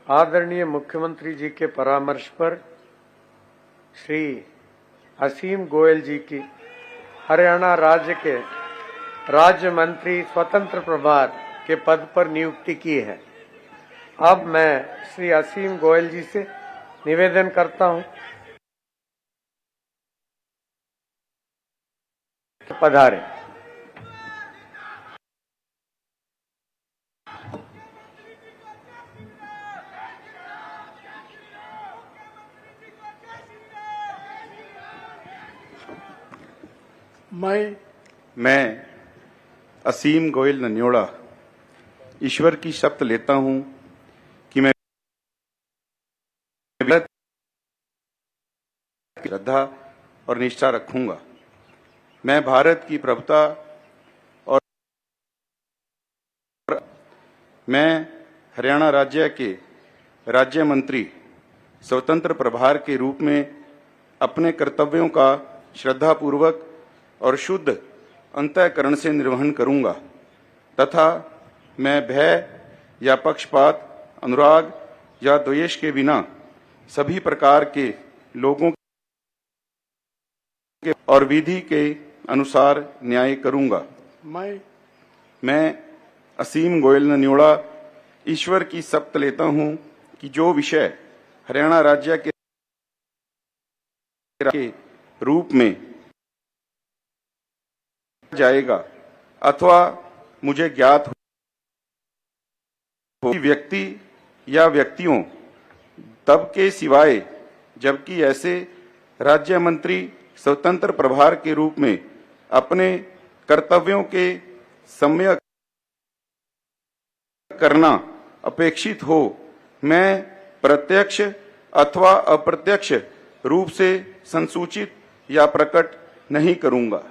आदरणीय मुख्यमंत्री जी के परामर्श पर श्री असीम गोयल जी की हरियाणा राज्य के राज्य मंत्री स्वतंत्र प्रभार के पद पर नियुक्ति की है। अब मैं श्री असीम गोयल जी से निवेदन करता हूं कि पधारें। मैं असीम गोयल नन्योड़ा ईश्वर की शपथ लेता हूं कि मैं श्रद्धा और निष्ठा रखूंगा। मैं भारत की प्रभुता और मैं हरियाणा राज्य के राज्य मंत्री स्वतंत्र प्रभार के रूप में अपने कर्तव्यों का श्रद्धापूर्वक और शुद्ध अंतःकरण से निर्वहन करूंगा तथा मैं भय या पक्षपात, अनुराग या द्वेष के बिना सभी प्रकार के लोगों के और विधि के अनुसार न्याय करूंगा। मैं असीम गोयल नन्योड़ा ईश्वर की शपथ लेता हूं कि जो विषय हरियाणा राज्य के रूप में जाएगा अथवा मुझे ज्ञात हो व्यक्ति या व्यक्तियों तब के सिवाय जबकि ऐसे राज्य मंत्री स्वतंत्र प्रभार के रूप में अपने कर्तव्यों के सम्यक करना अपेक्षित हो, मैं प्रत्यक्ष अथवा अप्रत्यक्ष रूप से संसूचित या प्रकट नहीं करूंगा।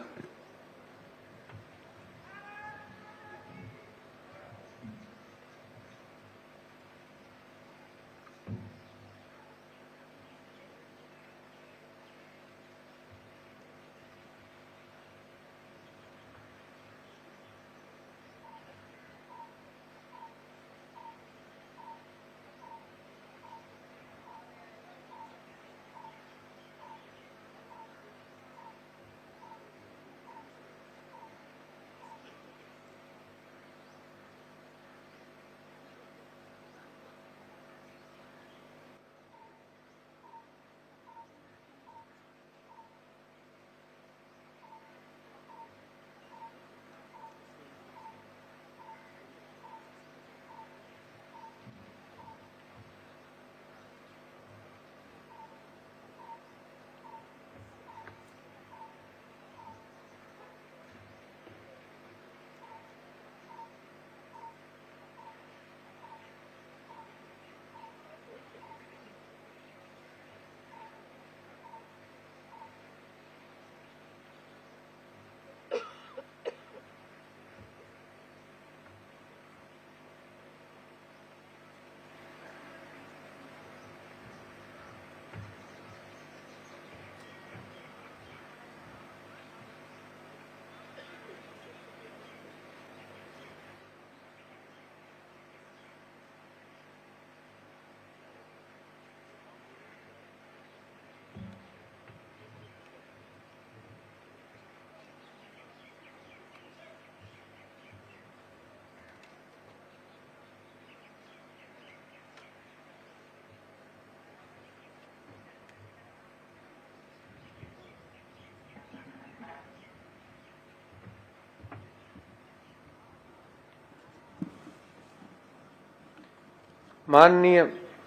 माननीय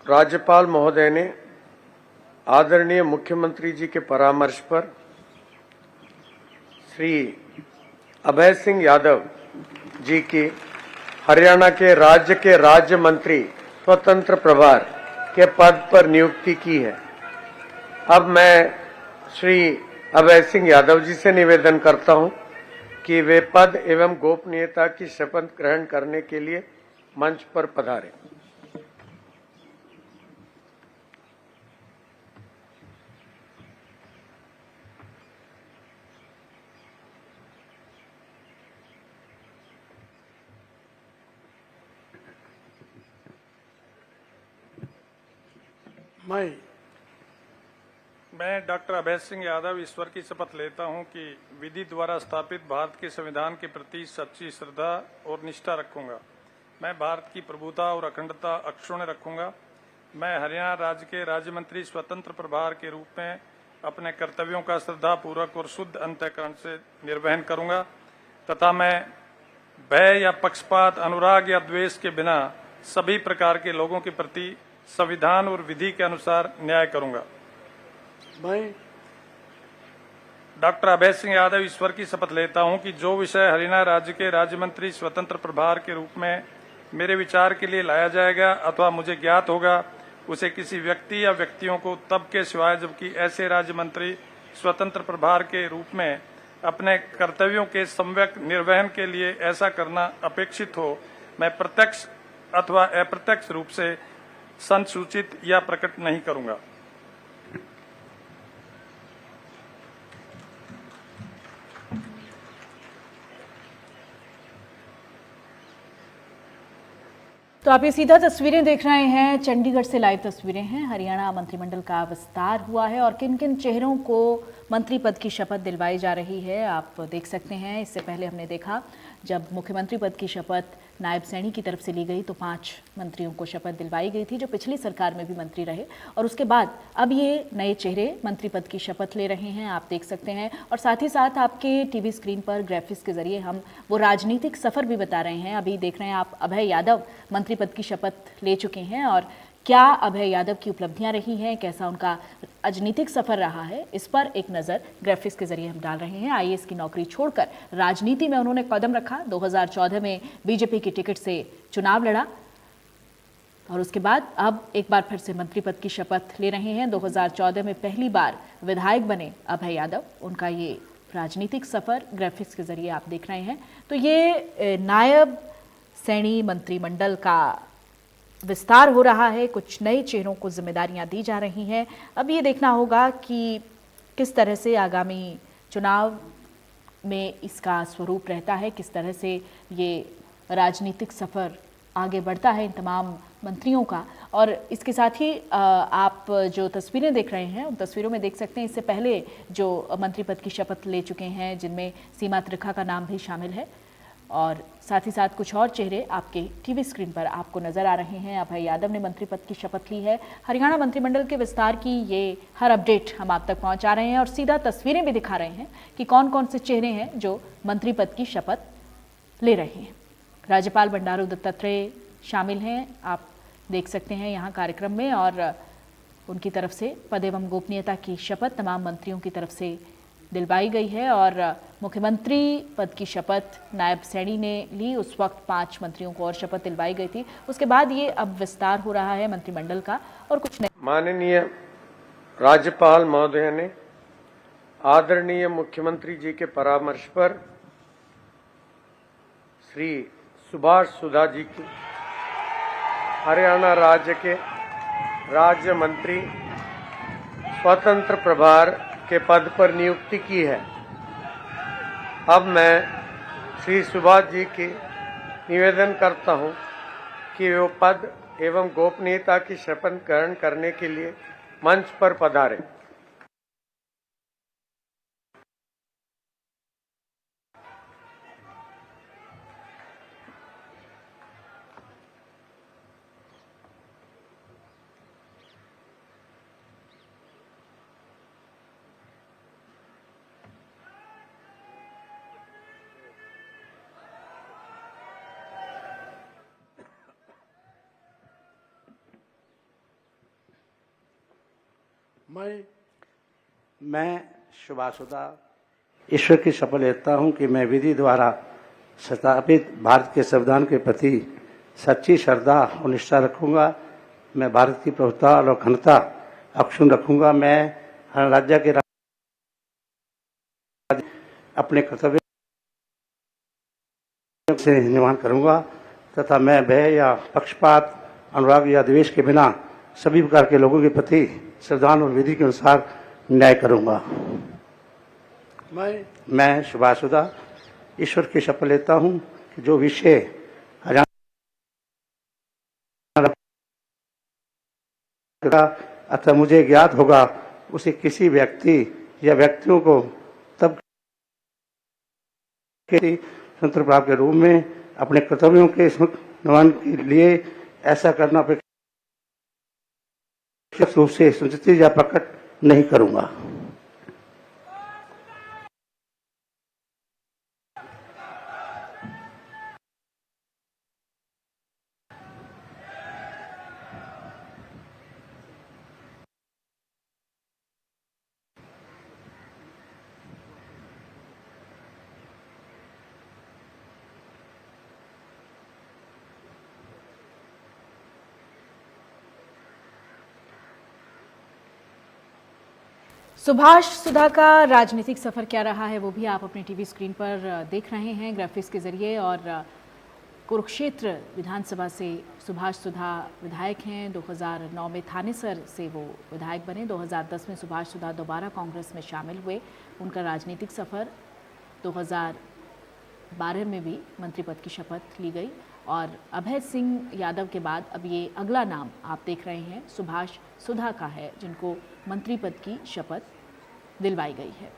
राज्यपाल महोदय ने आदरणीय मुख्यमंत्री जी के परामर्श पर श्री अभय सिंह यादव जी की हरियाणा के राज्य मंत्री स्वतंत्र प्रभार के पद पर नियुक्ति की है। अब मैं श्री अभय सिंह यादव जी से निवेदन करता हूं कि वे पद एवं गोपनीयता की शपथ ग्रहण करने के लिए मंच पर पधारें। मैं डॉक्टर अभय सिंह यादव ईश्वर की शपथ लेता हूं कि विधि द्वारा स्थापित भारत के संविधान के प्रति सच्ची श्रद्धा और निष्ठा रखूंगा। मैं भारत की प्रभुता और अखंडता अक्षुण्ण रखूंगा। मैं हरियाणा राज्य के राज्य मंत्री स्वतंत्र प्रभार के रूप में अपने कर्तव्यों का श्रद्धापूर्वक और शुद्ध अंतःकरण से निर्वहन करूंगा तथा मैं भय या पक्षपात, अनुराग या द्वेष के बिना सभी प्रकार के लोगों के प्रति संविधान और विधि के अनुसार न्याय करूंगा। डॉक्टर अभय सिंह यादव ईश्वर की शपथ लेता हूं कि जो विषय हरियाणा राज्य के राज्य मंत्री स्वतंत्र प्रभार के रूप में मेरे विचार के लिए लाया जाएगा अथवा मुझे ज्ञात होगा, उसे किसी व्यक्ति या व्यक्तियों को तब के सिवाय जबकि ऐसे राज्य मंत्री स्वतंत्र प्रभार के रूप में अपने कर्तव्यों के सम्यक निर्वहन के लिए ऐसा करना अपेक्षित हो, मैं प्रत्यक्ष अथवा अप्रत्यक्ष रूप से संसूचित या प्रकट नहीं करूंगा। तो आप ये सीधा तस्वीरें देख रहे हैं, चंडीगढ़ से लाइव तस्वीरें हैं। हरियाणा मंत्रिमंडल का विस्तार हुआ है और किन किन चेहरों को मंत्री पद की शपथ दिलवाई जा रही है आप देख सकते हैं। इससे पहले हमने देखा जब मुख्यमंत्री पद की शपथ नायब सैनी की तरफ से ली गई तो 5 मंत्रियों को शपथ दिलवाई गई थी जो पिछली सरकार में भी मंत्री रहे, और उसके बाद अब ये नए चेहरे मंत्री पद की शपथ ले रहे हैं, आप देख सकते हैं। और साथ ही साथ आपके टीवी स्क्रीन पर ग्राफिक्स के जरिए हम वो राजनीतिक सफर भी बता रहे हैं। अभी देख रहे हैं आप, अभय यादव मंत्री पद की शपथ ले चुके हैं और क्या अभय यादव की उपलब्धियां रही हैं, कैसा उनका राजनीतिक सफर रहा है, इस पर एक नज़र ग्राफिक्स के जरिए हम डाल रहे हैं। आईएएस की नौकरी छोड़कर राजनीति में उन्होंने कदम रखा, 2014 में बीजेपी की टिकट से चुनाव लड़ा और उसके बाद अब एक बार फिर से मंत्री पद की शपथ ले रहे हैं। 2014 में पहली बार विधायक बने अभय यादव, उनका ये राजनीतिक सफर ग्राफिक्स के जरिए आप देख रहे हैं। तो ये नायब सैनी मंत्रिमंडल का विस्तार हो रहा है, कुछ नए चेहरों को जिम्मेदारियां दी जा रही हैं। अब ये देखना होगा कि किस तरह से आगामी चुनाव में इसका स्वरूप रहता है, किस तरह से ये राजनीतिक सफ़र आगे बढ़ता है इन तमाम मंत्रियों का। और इसके साथ ही आप जो तस्वीरें देख रहे हैं उन तस्वीरों में देख सकते हैं इससे पहले जो मंत्री पद की शपथ ले चुके हैं जिनमें सीमा त्रिखा का नाम भी शामिल है, और साथ ही साथ कुछ और चेहरे आपके टीवी स्क्रीन पर आपको नजर आ रहे हैं। अभय यादव ने मंत्री पद की शपथ ली है। हरियाणा मंत्रिमंडल के विस्तार की ये हर अपडेट हम आप तक पहुंचा रहे हैं और सीधा तस्वीरें भी दिखा रहे हैं कि कौन कौन से चेहरे हैं जो मंत्री पद की शपथ ले रहे हैं। राज्यपाल बंडारू दत्तात्रेय शामिल हैं, आप देख सकते हैं यहाँ कार्यक्रम में, और उनकी तरफ से पद एवं गोपनीयता की शपथ तमाम मंत्रियों की तरफ से दिलवाई गई है। और मुख्यमंत्री पद की शपथ नायब सैनी ने ली, उस वक्त 5 मंत्रियों को और शपथ दिलवाई गई थी। उसके बाद ये अब विस्तार हो रहा है मंत्रिमंडल का और कुछ नहीं। माननीय राज्यपाल महोदय ने आदरणीय मुख्यमंत्री जी के परामर्श पर श्री सुभाष सुधा जी की हरियाणा राज्य के राज्य मंत्री स्वतंत्र प्रभार के पद पर नियुक्ति की है। अब मैं श्री सुभाष जी की निवेदन करता हूं कि वो पद एवं गोपनीयता की शपथ ग्रहण करने के लिए मंच पर पधारें। मैं सुभाषुदा ईश्वर की शपथ लेता हूं कि मैं विधि द्वारा स्थापित भारत के संविधान के प्रति सच्ची श्रद्धा और निष्ठा रखूंगा। मैं भारत की प्रभुता और अखंडता अक्षुण्ण रखूंगा। मैं हर राज्य के अपने कर्तव्य से निर्वहन करूंगा तथा मैं भय या पक्षपात, अनुराग या द्वेष के बिना सभी प्रकार के लोगों के प्रति संविधान और विधि के अनुसार न्याय करूंगा। मैं सुभाषुदा ईश्वर की शपथ लेता हूं कि जो विषय हरियाणा अतः मुझे ज्ञात होगा उसे किसी व्यक्ति या व्यक्तियों को तब स्वतंत्र प्रभाव के रूप में अपने कर्तव्यों के निर्वहन के लिए ऐसा करना अपेक्षित रूप से सूचित या प्रकट नहीं करूंगा। सुभाष सुधा का राजनीतिक सफर क्या रहा है वो भी आप अपनी टीवी स्क्रीन पर देख रहे हैं ग्राफिक्स के जरिए। और कुरुक्षेत्र विधानसभा से सुभाष सुधा विधायक हैं। 2009 में थानेसर से वो विधायक बने। 2010 में सुभाष सुधा दोबारा कांग्रेस में शामिल हुए। उनका राजनीतिक सफर 2012 में भी मंत्री पद की शपथ ली गई। और अभय सिंह यादव के बाद अब ये अगला नाम आप देख रहे हैं सुभाष सुधा का है, जिनको मंत्री पद की शपथ दिलवाई गई है।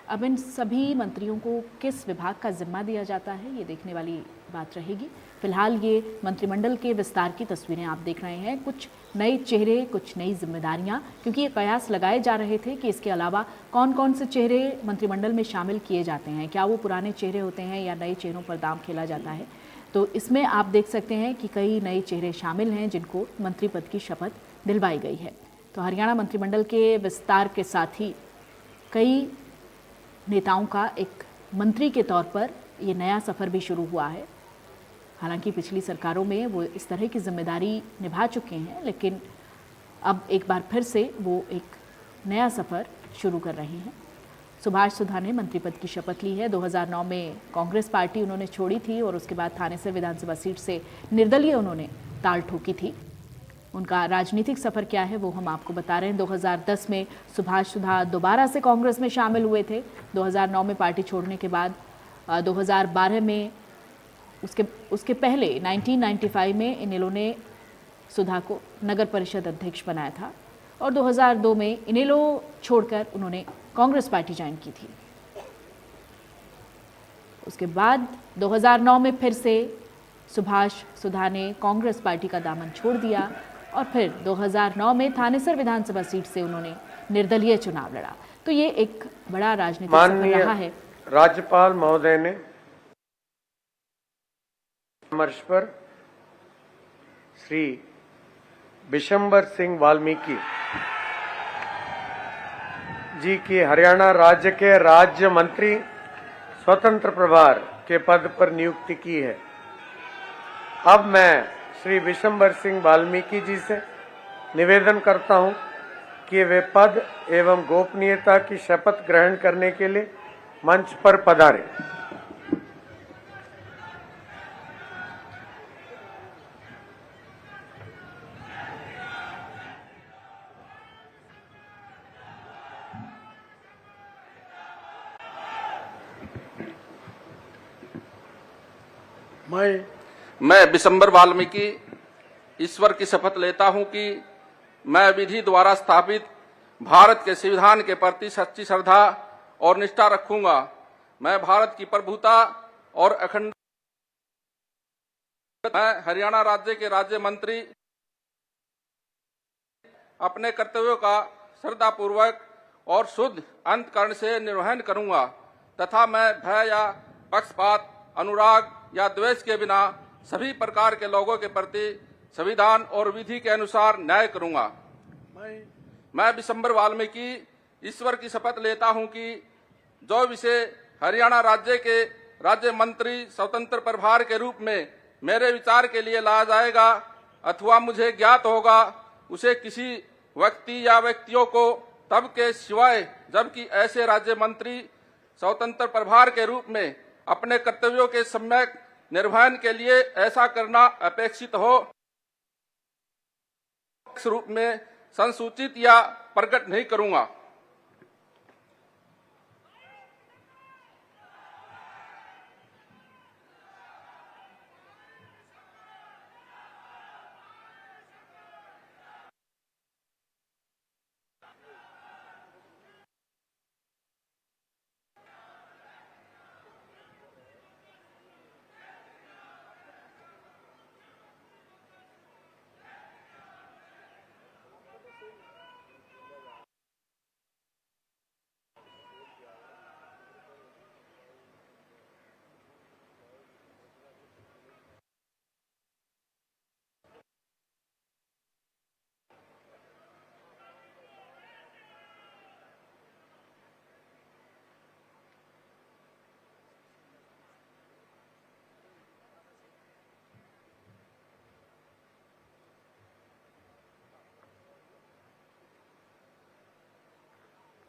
अब इन सभी मंत्रियों को किस विभाग का जिम्मा दिया जाता है, ये देखने वाली बात रहेगी। फिलहाल ये मंत्रिमंडल के विस्तार की तस्वीरें आप देख रहे हैं। कुछ नए चेहरे, कुछ नई जिम्मेदारियां, क्योंकि ये कयास लगाए जा रहे थे कि इसके अलावा कौन कौन से चेहरे मंत्रिमंडल में शामिल किए जाते हैं, क्या वो पुराने चेहरे होते हैं या नए चेहरों पर दाम खेला जाता है। तो इसमें आप देख सकते हैं कि कई नए चेहरे शामिल हैं जिनको मंत्री पद की शपथ दिलवाई गई है। तो हरियाणा मंत्रिमंडल के विस्तार के साथ ही कई नेताओं का एक मंत्री के तौर पर ये नया सफ़र भी शुरू हुआ है। हालांकि पिछली सरकारों में वो इस तरह की जिम्मेदारी निभा चुके हैं, लेकिन अब एक बार फिर से वो एक नया सफ़र शुरू कर रहे हैं। सुभाष सुधा ने मंत्री पद की शपथ ली है। 2009 में कांग्रेस पार्टी उन्होंने छोड़ी थी और उसके बाद थानेसर विधानसभा सीट से निर्दलीय उन्होंने ताल ठोकी थी। उनका राजनीतिक सफ़र क्या है वो हम आपको बता रहे हैं। 2010 में सुभाष सुधा दोबारा से कांग्रेस में शामिल हुए थे। 2009 में पार्टी छोड़ने के बाद 2012 में उसके पहले 1995 में इनेलो ने सुधा को नगर परिषद अध्यक्ष बनाया था और 2002 में इनेलो छोड़कर उन्होंने कांग्रेस पार्टी ज्वाइन की थी। उसके बाद 2009 में फिर से सुभाष सुधा ने कांग्रेस पार्टी का दामन छोड़ दिया और फिर 2009 में थानेसर विधानसभा सीट से उन्होंने निर्दलीय चुनाव लड़ा। तो ये एक बड़ा राजनीतिक सफर रहा है। राज्यपाल महोदय ने परामर्श पर श्री बिशंबर सिंह वाल्मीकि जी की हरियाणा राज्य के राज्य मंत्री स्वतंत्र प्रभार के पद पर नियुक्ति की है। अब मैं श्री बिशंबर सिंह वाल्मीकि जी से निवेदन करता हूं कि वे पद एवं गोपनीयता की शपथ ग्रहण करने के लिए मंच पर पधारें। मैं बिशंबर वाल्मीकि ईश्वर की शपथ लेता हूं कि मैं विधि द्वारा स्थापित भारत के संविधान के प्रति सच्ची श्रद्धा और निष्ठा रखूंगा। मैं भारत की प्रभुता और अखंड मैं हरियाणा राज्य के राज्य मंत्री अपने कर्तव्यों का श्रद्धापूर्वक और शुद्ध अंतकरण से निर्वहन करूंगा तथा मैं भय या पक्षपात, अनुराग या द्वेष के बिना सभी प्रकार के लोगों के प्रति संविधान और विधि के अनुसार न्याय करूंगा। मैं बिशंबर वाल्मीकि ईश्वर की शपथ लेता हूं कि जो विषय हरियाणा राज्य के राज्य मंत्री स्वतंत्र प्रभार के रूप में मेरे विचार के लिए लाया जाएगा अथवा मुझे ज्ञात होगा, उसे किसी व्यक्ति या व्यक्तियों को तब के सिवाय जबकि ऐसे राज्य मंत्री स्वतंत्र प्रभार के रूप में अपने कर्तव्यों के सम्यक निर्वहन के लिए ऐसा करना अपेक्षित हो रूप में संसूचित या प्रकट नहीं करूंगा।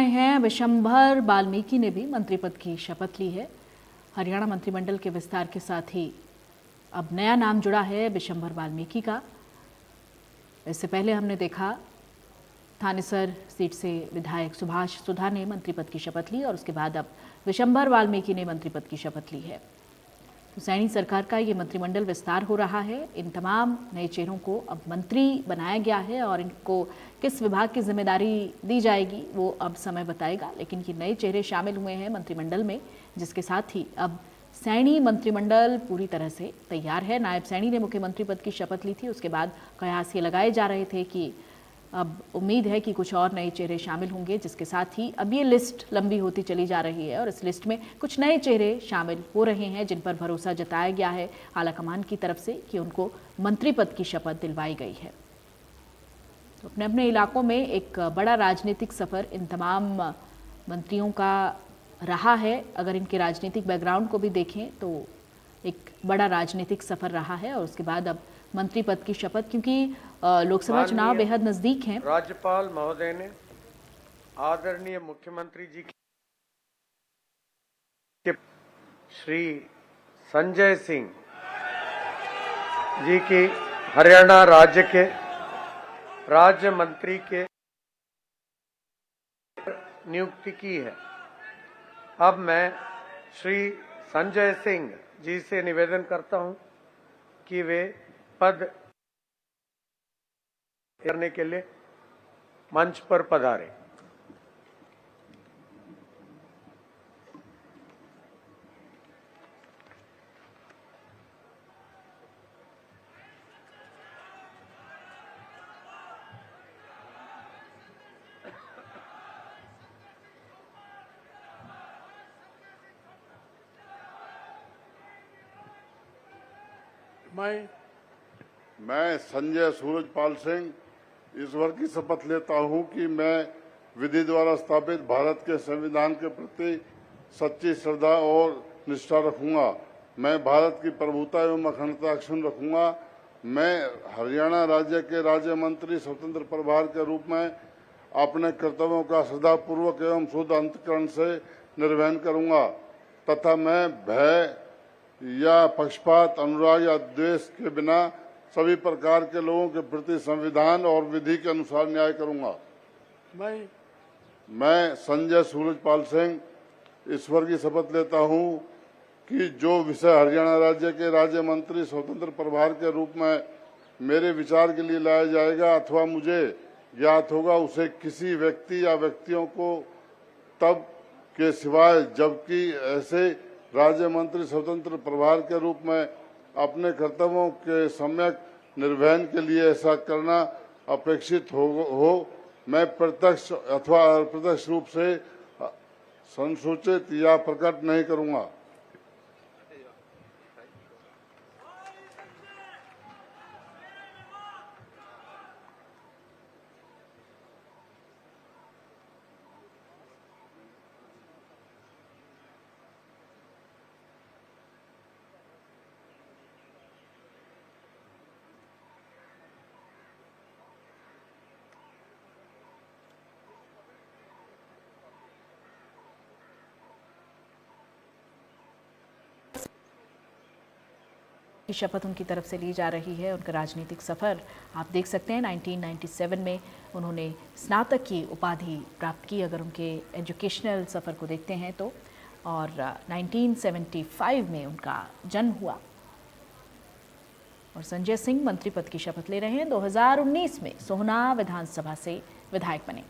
हैं विशंभर वाल्मीकि ने भी मंत्री पद की शपथ ली है। हरियाणा मंत्रिमंडल के विस्तार के साथ ही अब नया नाम जुड़ा है विशंभर वाल्मीकि का। इससे पहले हमने देखा थानेसर सीट से विधायक सुभाष सुधा ने मंत्री पद की शपथ ली और उसके बाद अब विशंभर वाल्मीकि ने मंत्री पद की शपथ ली है। तो सैनी सरकार का ये मंत्रिमंडल विस्तार हो रहा है। इन तमाम नए चेहरों को अब मंत्री बनाया गया है और इनको किस विभाग की जिम्मेदारी दी जाएगी वो अब समय बताएगा, लेकिन ये नए चेहरे शामिल हुए हैं मंत्रिमंडल में, जिसके साथ ही अब सैनी मंत्रिमंडल पूरी तरह से तैयार है। नायब सैनी ने मुख्यमंत्री पद की शपथ ली थी। उसके बाद कयास ये लगाए जा रहे थे कि अब उम्मीद है कि कुछ और नए चेहरे शामिल होंगे, जिसके साथ ही अब ये लिस्ट लंबी होती चली जा रही है और इस लिस्ट में कुछ नए चेहरे शामिल हो रहे हैं जिन पर भरोसा जताया गया है आलाकमान की तरफ से कि उनको मंत्री पद की शपथ दिलवाई गई है। तो अपने अपने इलाकों में एक बड़ा राजनीतिक सफ़र इन तमाम मंत्रियों का रहा है। अगर इनके राजनीतिक बैकग्राउंड को भी देखें तो एक बड़ा राजनीतिक सफ़र रहा है और उसके बाद अब मंत्री पद की शपथ, क्योंकि लोकसभा चुनाव बेहद नजदीक हैं। राज्यपाल महोदय ने आदरणीय मुख्यमंत्री जी के श्री संजय सिंह जी की हरियाणा राज्य के राज्य मंत्री के नियुक्ति की है। अब मैं श्री संजय सिंह जी से निवेदन करता हूं कि वे पद करने के लिए मंच पर पधारे। मैं संजय सूरजपाल सिंह ईश्वर की शपथ लेता हूं कि मैं विधि द्वारा स्थापित भारत के संविधान के प्रति सच्ची श्रद्धा और निष्ठा रखूंगा। मैं भारत की प्रभुता एवं अखंडता अक्षुण्ण रखूंगा। मैं हरियाणा राज्य के राज्य मंत्री स्वतंत्र प्रभार के रूप में अपने कर्तव्यों का श्रद्धापूर्वक एवं शुद्ध अंतःकरण से निर्वहन करूंगा तथा मैं भय या पक्षपात, अनुराग या द्वेष के बिना सभी प्रकार के लोगों के प्रति संविधान और विधि के अनुसार न्याय करूंगा। मैं संजय सूरजपाल सिंह ईश्वर की शपथ लेता हूं कि जो विषय हरियाणा राज्य के राज्य मंत्री स्वतंत्र प्रभार के रूप में मेरे विचार के लिए लाया जाएगा अथवा मुझे ज्ञात होगा उसे किसी व्यक्ति या व्यक्तियों को तब के सिवाय जबकि ऐसे राज्य मंत्री स्वतंत्र प्रभार के रूप में अपने कर्तव्यों के सम्यक निर्वहन के लिए ऐसा करना अपेक्षित हो मैं प्रत्यक्ष अथवा अप्रत्यक्ष रूप से संसूचित या प्रकट नहीं करूंगा। की शपथ उनकी तरफ से ली जा रही है। उनका राजनीतिक सफ़र आप देख सकते हैं। 1997 में उन्होंने स्नातक की उपाधि प्राप्त की अगर उनके एजुकेशनल सफ़र को देखते हैं तो, और 1975 में उनका जन्म हुआ और संजय सिंह मंत्री पद की शपथ ले रहे हैं। 2019 में सोहना विधानसभा से विधायक बने।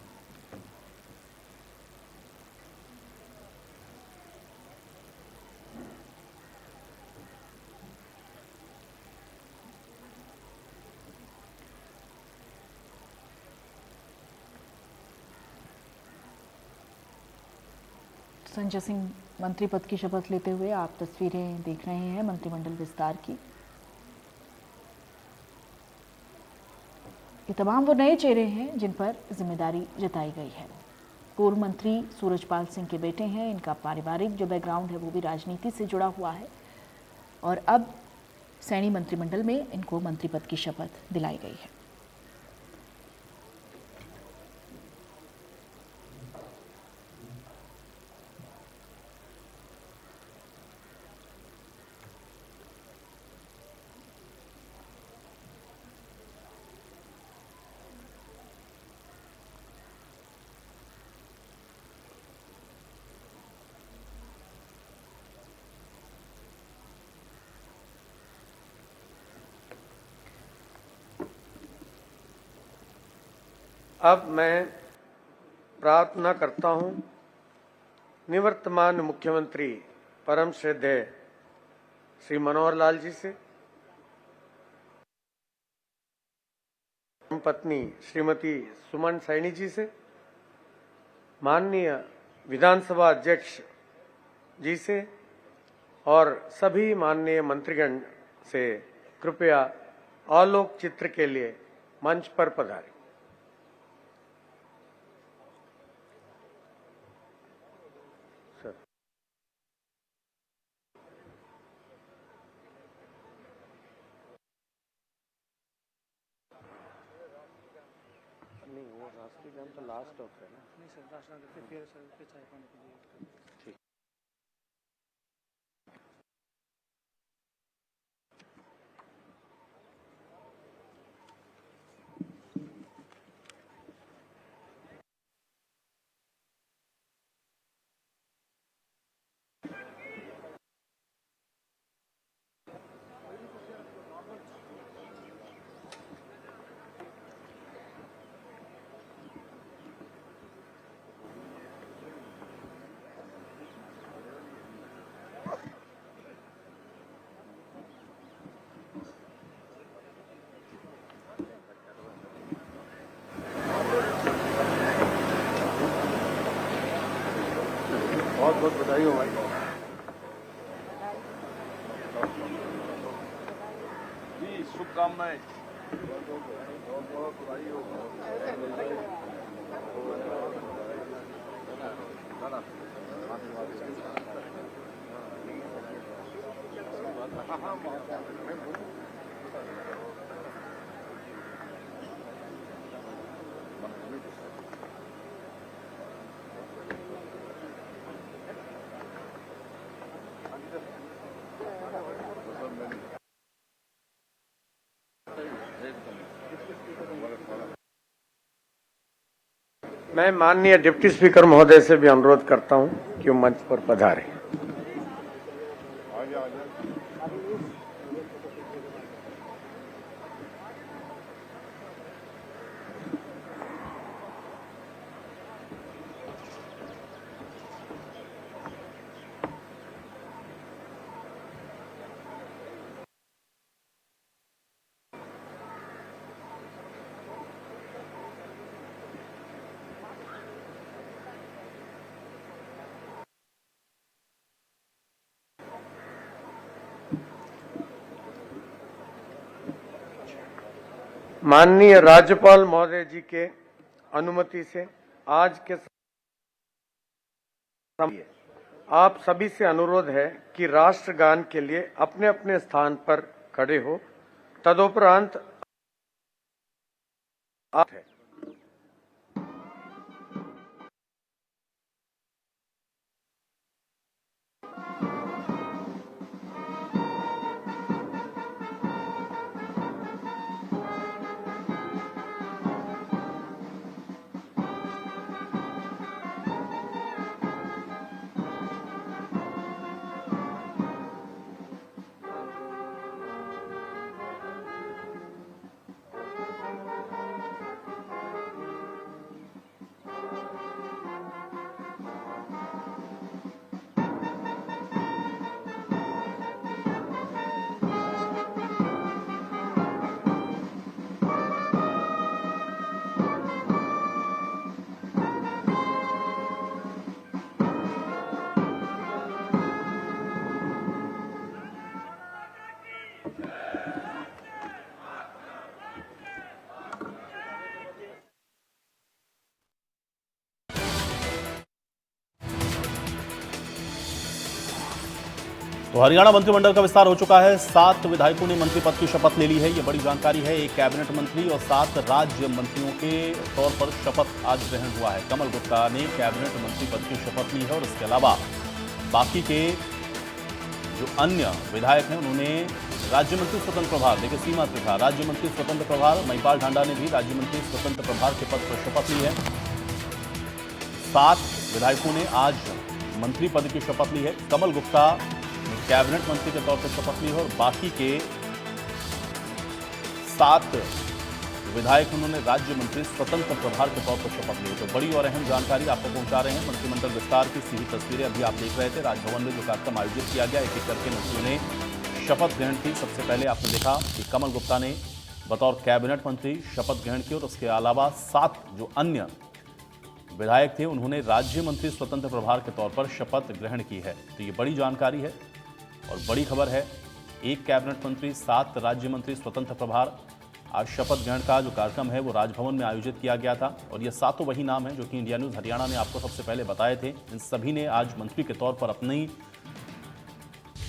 संजय सिंह मंत्री पद की शपथ लेते हुए आप तस्वीरें देख रहे हैं मंत्रिमंडल विस्तार की। ये तमाम वो नए चेहरे हैं जिन पर जिम्मेदारी जताई गई है। पूर्व मंत्री सूरजपाल सिंह के बेटे हैं। इनका पारिवारिक जो बैकग्राउंड है वो भी राजनीति से जुड़ा हुआ है और अब सैनी मंत्रिमंडल में इनको मंत्री पद की शपथ दिलाई गई है। अब मैं प्रार्थना करता हूं निवर्तमान मुख्यमंत्री परम श्रद्धेय श्री मनोहर लाल जी से, पत्नी श्रीमती सुमन सैनी जी से, माननीय विधानसभा अध्यक्ष जी से और सभी माननीय मंत्रीगण से कृपया आलोक चित्र के लिए मंच पर पधारें। नहीं, वो राष्ट्रीय गान तो लास्ट ऑफ है ना। नहीं सर, राष्ट्रीय गान के फिर सर के चाय पानी के लिए। ठीक। बहुत बहुत बधाई हो भाई। जी शुभकामनाएं। बहुत बहुत बधाई हो। मैं माननीय डिप्टी स्पीकर महोदय से भी अनुरोध करता हूं कि वो मंच पर पधारें। माननीय राज्यपाल महोदय जी के अनुमति से आज के समय आप सभी से अनुरोध है कि राष्ट्रगान के लिए अपने अपने स्थान पर खड़े हो। तदुपरांत आप है। तो हरियाणा मंत्रिमंडल का विस्तार हो चुका है। 7 विधायकों ने मंत्री पद की शपथ ले ली है। ये बड़ी जानकारी है। एक कैबिनेट मंत्री और 7 राज्य मंत्रियों के तौर पर शपथ आज ग्रहण हुआ है। कमल गुप्ता ने कैबिनेट मंत्री पद की शपथ ली है और इसके अलावा बाकी के जो अन्य विधायक हैं उन्होंने राज्य मंत्री स्वतंत्र प्रभार, देखिए सीमा त्रिखा राज्य मंत्री स्वतंत्र प्रभार, महिपाल ढांडा ने भी राज्य मंत्री स्वतंत्र प्रभार के पद पर शपथ ली है। 7 विधायकों ने आज मंत्री पद की शपथ ली है। कमल गुप्ता कैबिनेट मंत्री के तौर पर शपथ ली है और बाकी के 7 विधायक उन्होंने राज्य मंत्री स्वतंत्र प्रभार के तौर पर शपथ ली। तो बड़ी और अहम जानकारी आपको पहुंचा रहे हैं। मंत्रिमंडल विस्तार की सीधी तस्वीरें अभी आप देख रहे थे। राजभवन में जो कार्यक्रम आयोजित किया गया, एक एक करके मंत्रियों ने शपथ ग्रहण की। सबसे पहले आपने देखा कि कमल गुप्ता ने बतौर कैबिनेट मंत्री शपथ ग्रहण की और उसके अलावा 7 जो अन्य विधायक थे उन्होंने राज्य मंत्री स्वतंत्र प्रभार के तौर पर शपथ ग्रहण की है। तो ये बड़ी जानकारी है और बड़ी खबर है। एक कैबिनेट मंत्री, 7 राज्य मंत्री स्वतंत्र प्रभार। आज शपथ ग्रहण का जो कार्यक्रम है वो राजभवन में आयोजित किया गया था और ये 7 वही नाम हैं जो कि इंडिया न्यूज़ हरियाणा ने आपको सबसे पहले बताए थे। इन सभी ने आज मंत्री के तौर पर अपनी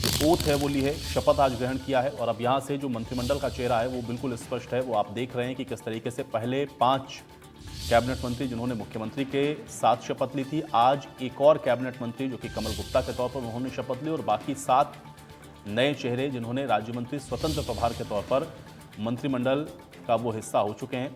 जो ओथ है वो ली है, शपथ आज ग्रहण किया है। और अब यहाँ से जो मंत्रिमंडल का चेहरा है वो बिल्कुल स्पष्ट है। वो आप देख रहे हैं कि किस तरीके से पहले 5 कैबिनेट मंत्री जिन्होंने मुख्यमंत्री के साथ शपथ ली थी, आज एक और कैबिनेट मंत्री जो कि कमल गुप्ता के तौर पर उन्होंने शपथ ली और बाकी 7 नए चेहरे जिन्होंने राज्य मंत्री स्वतंत्र प्रभार के तौर पर मंत्रिमंडल का वो हिस्सा हो चुके हैं।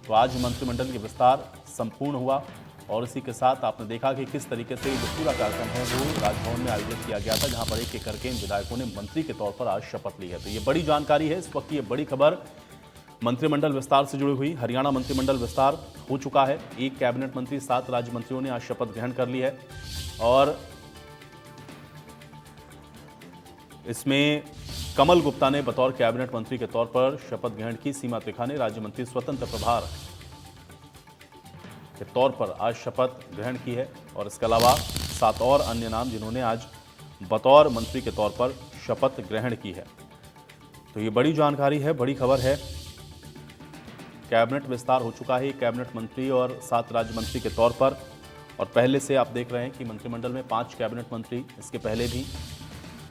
तो आज मंत्रिमंडल के विस्तार संपूर्ण हुआ और इसी के साथ आपने देखा कि किस तरीके से जो पूरा कार्यक्रम है वो राजभवन में आयोजित किया गया था, जहां पर एक एक करके इन विधायकों ने मंत्री के तौर पर आज शपथ ली है। तो ये बड़ी जानकारी है। इस वक्त ये बड़ी खबर मंत्रिमंडल विस्तार से जुड़ी हुई। हरियाणा मंत्रिमंडल विस्तार हो चुका है। एक कैबिनेट मंत्री, 7 राज्य मंत्रियों ने आज शपथ ग्रहण कर ली है और इसमें कमल गुप्ता ने बतौर कैबिनेट मंत्री के तौर पर शपथ ग्रहण की। सीमा त्रिखा ने राज्य मंत्री स्वतंत्र प्रभार के तौर पर आज शपथ ग्रहण की है और इसके अलावा 7 और अन्य नाम जिन्होंने आज बतौर मंत्री के तौर पर शपथ ग्रहण की है। तो ये बड़ी जानकारी है, बड़ी खबर है। कैबिनेट विस्तार हो चुका है। कैबिनेट मंत्री और 7 राज्य मंत्री के तौर पर और पहले से आप देख रहे हैं कि मंत्रिमंडल में 5 कैबिनेट मंत्री, इसके पहले भी।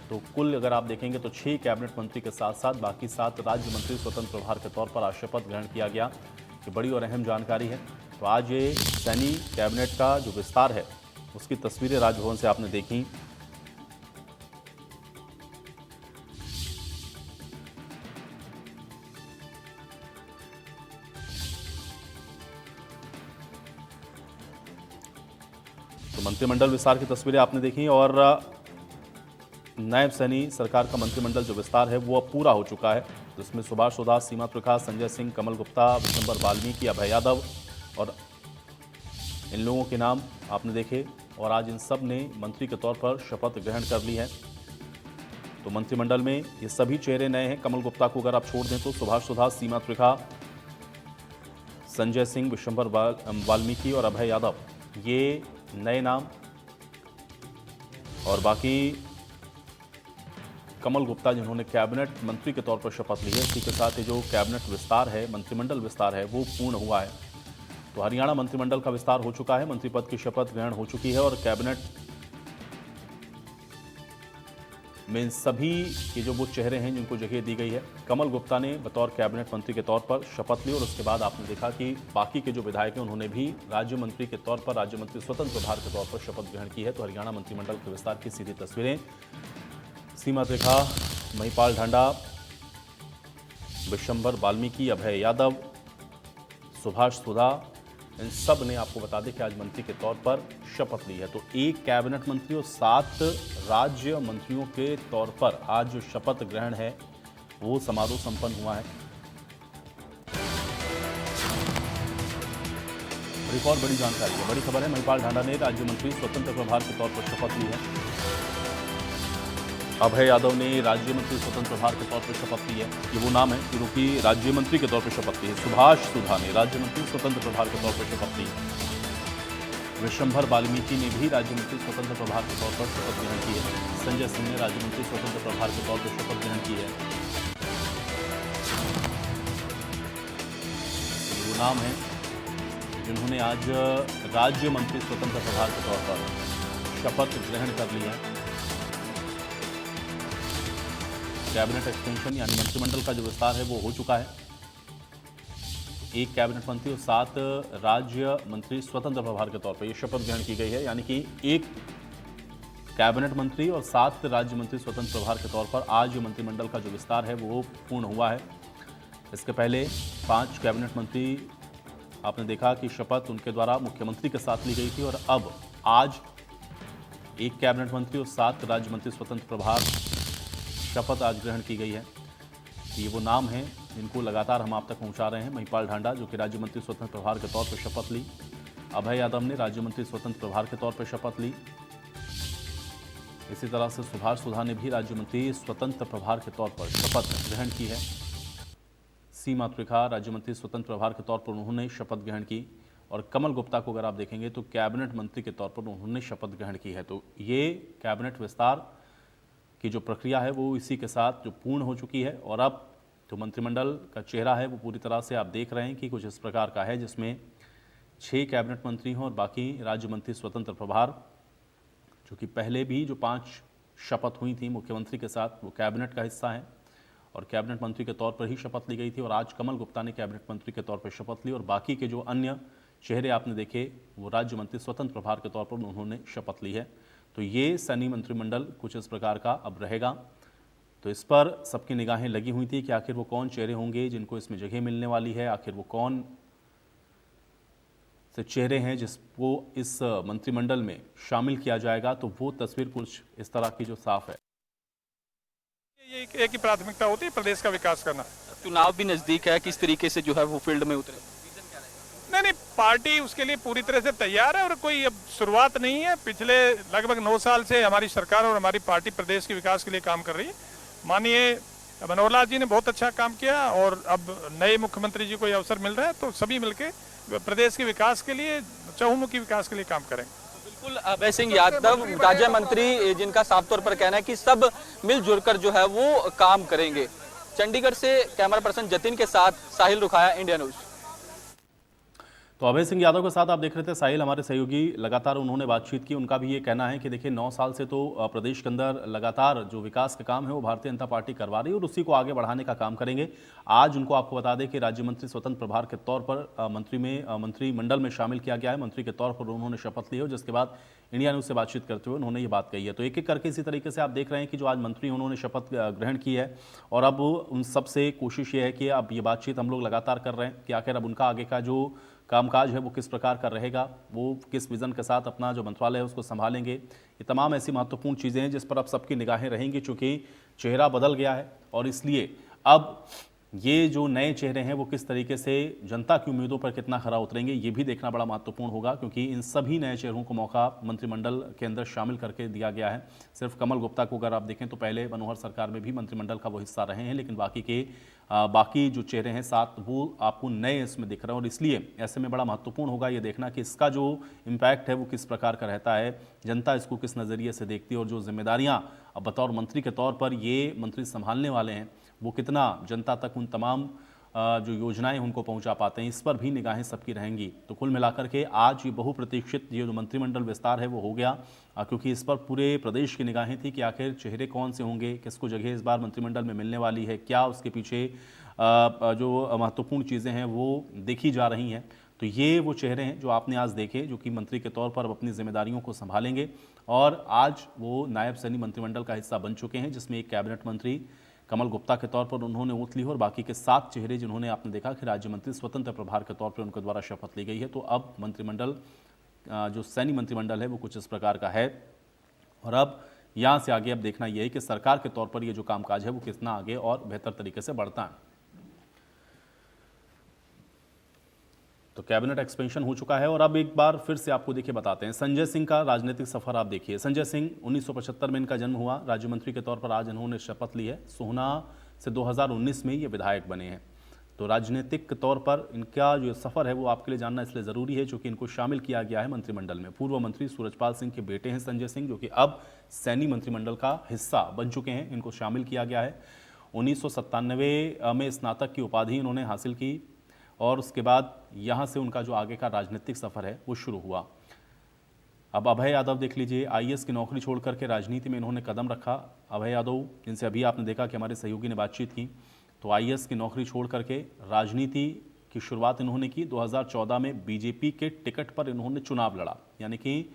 तो कुल अगर आप देखेंगे तो 6 कैबिनेट मंत्री के साथ साथ बाकी 7 राज्य मंत्री स्वतंत्र प्रभार के तौर पर आज शपथ ग्रहण किया गया। ये बड़ी और अहम जानकारी है। तो आज ये सैनी कैबिनेट का जो विस्तार है उसकी तस्वीरें राजभवन से आपने देखी। तो मंत्रिमंडल विस्तार की तस्वीरें आपने देखी और नायब सैनी सरकार का मंत्रिमंडल जो विस्तार है वो अब पूरा हो चुका है। जिसमें सुभाष सुधा, सीमा त्रिखा, संजय सिंह, कमल गुप्ता, विशंबर वाल्मीकि, अभय यादव और इन लोगों के नाम आपने देखे और आज इन सब ने मंत्री के तौर पर शपथ ग्रहण कर ली है। तो मंत्रिमंडल में ये सभी चेहरे नए हैं। कमल गुप्ता को अगर आप छोड़ दें तो सुभाष सुधा, सीमा त्रिखा, संजय सिंह, विशंबर वाल्मीकि और अभय यादव, ये नए नाम। और बाकी कमल गुप्ता जिन्होंने कैबिनेट मंत्री के तौर पर शपथ ली है। इसी के साथ ही जो कैबिनेट विस्तार है, मंत्रिमंडल विस्तार है, वो पूर्ण हुआ है। तो हरियाणा मंत्रिमंडल का विस्तार हो चुका है। मंत्री पद की शपथ ग्रहण हो चुकी है और कैबिनेट में इन सभी के जो वो चेहरे हैं जिनको जगह दी गई है। कमल गुप्ता ने बतौर कैबिनेट मंत्री के तौर पर शपथ ली और उसके बाद आपने देखा कि बाकी के जो विधायक हैं उन्होंने भी राज्य मंत्री के तौर पर, राज्य मंत्री स्वतंत्र प्रभार के तौर पर शपथ ग्रहण की है। तो हरियाणा मंत्रिमंडल के विस्तार की सीधी तस्वीरें सीमा त्रिखा, महिपाल ढांडा, विशंबर वाल्मीकि, अभय यादव, सुभाष सुधा, इन सब ने आपको बता दें कि आज मंत्री के तौर पर शपथ ली है। तो एक कैबिनेट मंत्री और 7 राज्य मंत्रियों के तौर पर आज जो शपथ ग्रहण है वो समारोह संपन्न हुआ है। एक और बड़ी जानकारी है, बड़ी खबर है। महिपाल ढांडा ने राज्य मंत्री स्वतंत्र प्रभार के तौर पर शपथ ली है। अभय यादव ने राज्य मंत्री स्वतंत्र प्रभार के तौर पर शपथ ली है। ये वो नाम है जिन्होंने राज्य मंत्री के तौर पर शपथ ली है। सुभाष सुधा ने राज्य मंत्री स्वतंत्र प्रभार के तौर पर शपथ ली है। विशंबर वाल्मीकि ने भी राज्य मंत्री स्वतंत्र प्रभार के तौर पर शपथ ग्रहण की है। संजय सिंह ने राज्य मंत्री स्वतंत्र प्रभार के तौर पर शपथ ग्रहण की है। वो नाम है जिन्होंने आज राज्य मंत्री स्वतंत्र प्रभार के तौर पर शपथ ग्रहण कर ली है। कैबिनेट एक्सटेंशन यानी मंत्रिमंडल का जो विस्तार है वो हो चुका है। एक कैबिनेट मंत्री और 7 राज्य मंत्री स्वतंत्र प्रभार के तौर पर यह शपथ ग्रहण की गई है। यानी कि एक कैबिनेट मंत्री और 7 राज्य मंत्री स्वतंत्र प्रभार के तौर पर आज मंत्रिमंडल का जो विस्तार है वो पूर्ण हुआ है। इसके पहले 5 कैबिनेट मंत्री आपने देखा कि शपथ उनके द्वारा मुख्यमंत्री के साथ ली गई थी और अब आज एक कैबिनेट मंत्री और 7 राज्य मंत्री स्वतंत्र प्रभार शपथ आज ग्रहण की गई है। ये वो नाम हैं जिनको लगातार हम आप तक पहुंचा रहे हैं। महिपाल ढांडा जो कि राज्य मंत्री स्वतंत्र प्रभार के तौर पर शपथ ली, अभय यादव ने राज्य मंत्री स्वतंत्र प्रभार के तौर पर शपथ ली। इसी तरह से सुभाष सुधा ने भी राज्य मंत्री स्वतंत्र प्रभार के तौर पर शपथ ग्रहण की है। सीमा त्रिखा राज्य मंत्री स्वतंत्र प्रभार के तौर पर उन्होंने शपथ ग्रहण की, और कमल गुप्ता को अगर आप देखेंगे तो कैबिनेट मंत्री के तौर पर उन्होंने शपथ ग्रहण की है। तो ये कैबिनेट विस्तार की जो प्रक्रिया है वो इसी के साथ जो पूर्ण हो चुकी है, और अब जो मंत्रिमंडल का चेहरा है वो पूरी तरह से आप देख रहे हैं कि कुछ इस प्रकार का है, जिसमें 6 कैबिनेट मंत्री हैं और बाकी राज्य मंत्री स्वतंत्र प्रभार, जो कि पहले भी जो 5 शपथ हुई थी मुख्यमंत्री के साथ वो कैबिनेट का हिस्सा है और कैबिनेट मंत्री के तौर पर ही शपथ ली गई थी। और आज कमल गुप्ता ने कैबिनेट मंत्री के तौर पर शपथ ली, और बाकी के जो अन्य चेहरे आपने देखे वो राज्य मंत्री स्वतंत्र प्रभार के तौर पर उन्होंने शपथ ली है। तो ये सैनी मंत्रिमंडल कुछ इस प्रकार का अब रहेगा। तो इस पर सबकी निगाहें लगी हुई थी कि आखिर वो कौन चेहरे होंगे जिनको इसमें जगह मिलने वाली है, आखिर वो कौन से चेहरे हैं जिसको इस मंत्रिमंडल में शामिल किया जाएगा। तो वो तस्वीर कुछ इस तरह की जो साफ है। ये एक ही प्राथमिकता होती है, प्रदेश का विकास करना। चुनाव भी नजदीक है, किस तरीके से जो है वो फील्ड में उतरे? नहीं, पार्टी उसके लिए पूरी तरह से तैयार है और कोई अब शुरुआत नहीं है। पिछले लगभग 9 साल से हमारी सरकार और हमारी पार्टी प्रदेश के विकास के लिए काम कर रही है। माननीय मनोहर लाल जी ने बहुत अच्छा काम किया और अब नए मुख्यमंत्री जी को यह अवसर मिल रहा है, तो सभी मिलकर प्रदेश के विकास के लिए, चहुमुखी विकास के लिए काम करेंगे। बिल्कुल, अभय सिंह यादव राज्य मंत्री जिनका साफ तौर पर कहना है कि सब मिलजुल कर जो है वो काम करेंगे। चंडीगढ़ से कैमरा पर्सन जतिन के साथ साहिल रुखाया, इंडिया न्यूज। तो अभय सिंह यादव के साथ आप देख रहे थे साहिल, हमारे सहयोगी, लगातार उन्होंने बातचीत की। उनका भी ये कहना है कि देखिए 9 साल से तो प्रदेश के अंदर लगातार जो विकास का काम है वो भारतीय जनता पार्टी करवा रही है और उसी को आगे बढ़ाने का काम करेंगे। आज उनको आपको बता दें कि राज्य मंत्री स्वतंत्र प्रभार के तौर पर मंत्रिमंडल में शामिल किया गया है। मंत्री के तौर पर उन्होंने शपथ ली है, जिसके बाद इंडिया न्यूज से बातचीत करते हुए उन्होंने ये बात कही है। तो एक एक करके इसी तरीके से आप देख रहे हैं कि जो आज मंत्री उन्होंने शपथ ग्रहण की है, और अब उन सबसे कोशिश ये है कि अब ये बातचीत हम लोग लगातार कर रहे हैं कि आखिर अब उनका आगे का जो कामकाज है वो किस प्रकार का रहेगा, वो किस विजन के साथ अपना जो मंत्रालय है उसको संभालेंगे। ये तमाम ऐसी महत्वपूर्ण चीज़ें हैं जिस पर अब सबकी निगाहें रहेंगी, चूँकि चेहरा बदल गया है और इसलिए अब ये जो नए चेहरे हैं वो किस तरीके से जनता की उम्मीदों पर कितना खरा उतरेंगे, ये भी देखना बड़ा महत्वपूर्ण होगा, क्योंकि इन सभी नए चेहरों को मौका मंत्रिमंडल के अंदर शामिल करके दिया गया है। सिर्फ कमल गुप्ता को अगर आप देखें तो पहले मनोहर सरकार में भी मंत्रिमंडल का वो हिस्सा रहे हैं, लेकिन बाकी जो चेहरे हैं 7 वो आपको नए इसमें दिख रहे हैं, और इसलिए ऐसे में बड़ा महत्वपूर्ण होगा ये देखना कि इसका जो इम्पैक्ट है वो किस प्रकार का रहता है, जनता इसको किस नज़रिए से देखती है, और जो जिम्मेदारियाँ अब बतौर मंत्री के तौर पर ये मंत्री संभालने वाले हैं वो कितना जनता तक उन तमाम जो योजनाएं उनको पहुंचा पाते हैं, इस पर भी निगाहें सबकी रहेंगी। तो कुल मिलाकर के आज ये बहुप्रतीक्षित ये जो मंत्रिमंडल विस्तार है वो हो गया, क्योंकि इस पर पूरे प्रदेश की निगाहें थी कि आखिर चेहरे कौन से होंगे, किसको जगह इस बार मंत्रिमंडल में मिलने वाली है, क्या उसके पीछे जो महत्वपूर्ण चीज़ें हैं वो देखी जा रही हैं। तो ये वो चेहरे हैं जो आपने आज देखे, जो कि मंत्री के तौर पर अपनी जिम्मेदारियों को संभालेंगे, और आज वो नायब सैनी मंत्रिमंडल का हिस्सा बन चुके हैं, जिसमें एक कैबिनेट मंत्री कमल गुप्ता के तौर पर उन्होंने ओथ ली और बाकी के 7 चेहरे जिन्होंने आपने देखा कि राज्य मंत्री स्वतंत्र प्रभार के तौर पर उनके द्वारा शपथ ली गई है। तो अब मंत्रिमंडल जो सैनी मंत्रिमंडल है वो कुछ इस प्रकार का है, और अब यहाँ से आगे अब देखना यह है कि सरकार के तौर पर ये जो कामकाज है वो कितना आगे और बेहतर तरीके से बढ़ता है। तो कैबिनेट एक्सपेंशन हो चुका है, और अब एक बार फिर से आपको देखिए बताते हैं संजय सिंह का राजनीतिक सफर। आप देखिए, संजय सिंह 1975 में इनका जन्म हुआ, राज्य मंत्री के तौर पर आज इन्होंने शपथ ली है। सोहना से 2019 में ये विधायक बने हैं। तो राजनीतिक तौर पर इनका जो सफर है वो आपके लिए जानना इसलिए ज़रूरी है क्योंकि इनको शामिल किया गया है मंत्रिमंडल में। पूर्व मंत्री सूरजपाल सिंह के बेटे हैं संजय सिंह, जो कि अब सैनी मंत्रिमंडल का हिस्सा बन चुके हैं। इनको शामिल किया गया है। 1997 में स्नातक की उपाधि इन्होंने हासिल की, और उसके बाद यहाँ से उनका जो आगे का राजनीतिक सफ़र है वो शुरू हुआ। अब अभय यादव देख लीजिए, आईएएस की नौकरी छोड़ करके राजनीति में इन्होंने कदम रखा। अभय यादव, जिनसे अभी आपने देखा कि हमारे सहयोगी ने बातचीत की, तो आईएएस की नौकरी छोड़ करके राजनीति की शुरुआत इन्होंने की। 2014 में बीजेपी के टिकट पर इन्होंने चुनाव लड़ा, यानी कि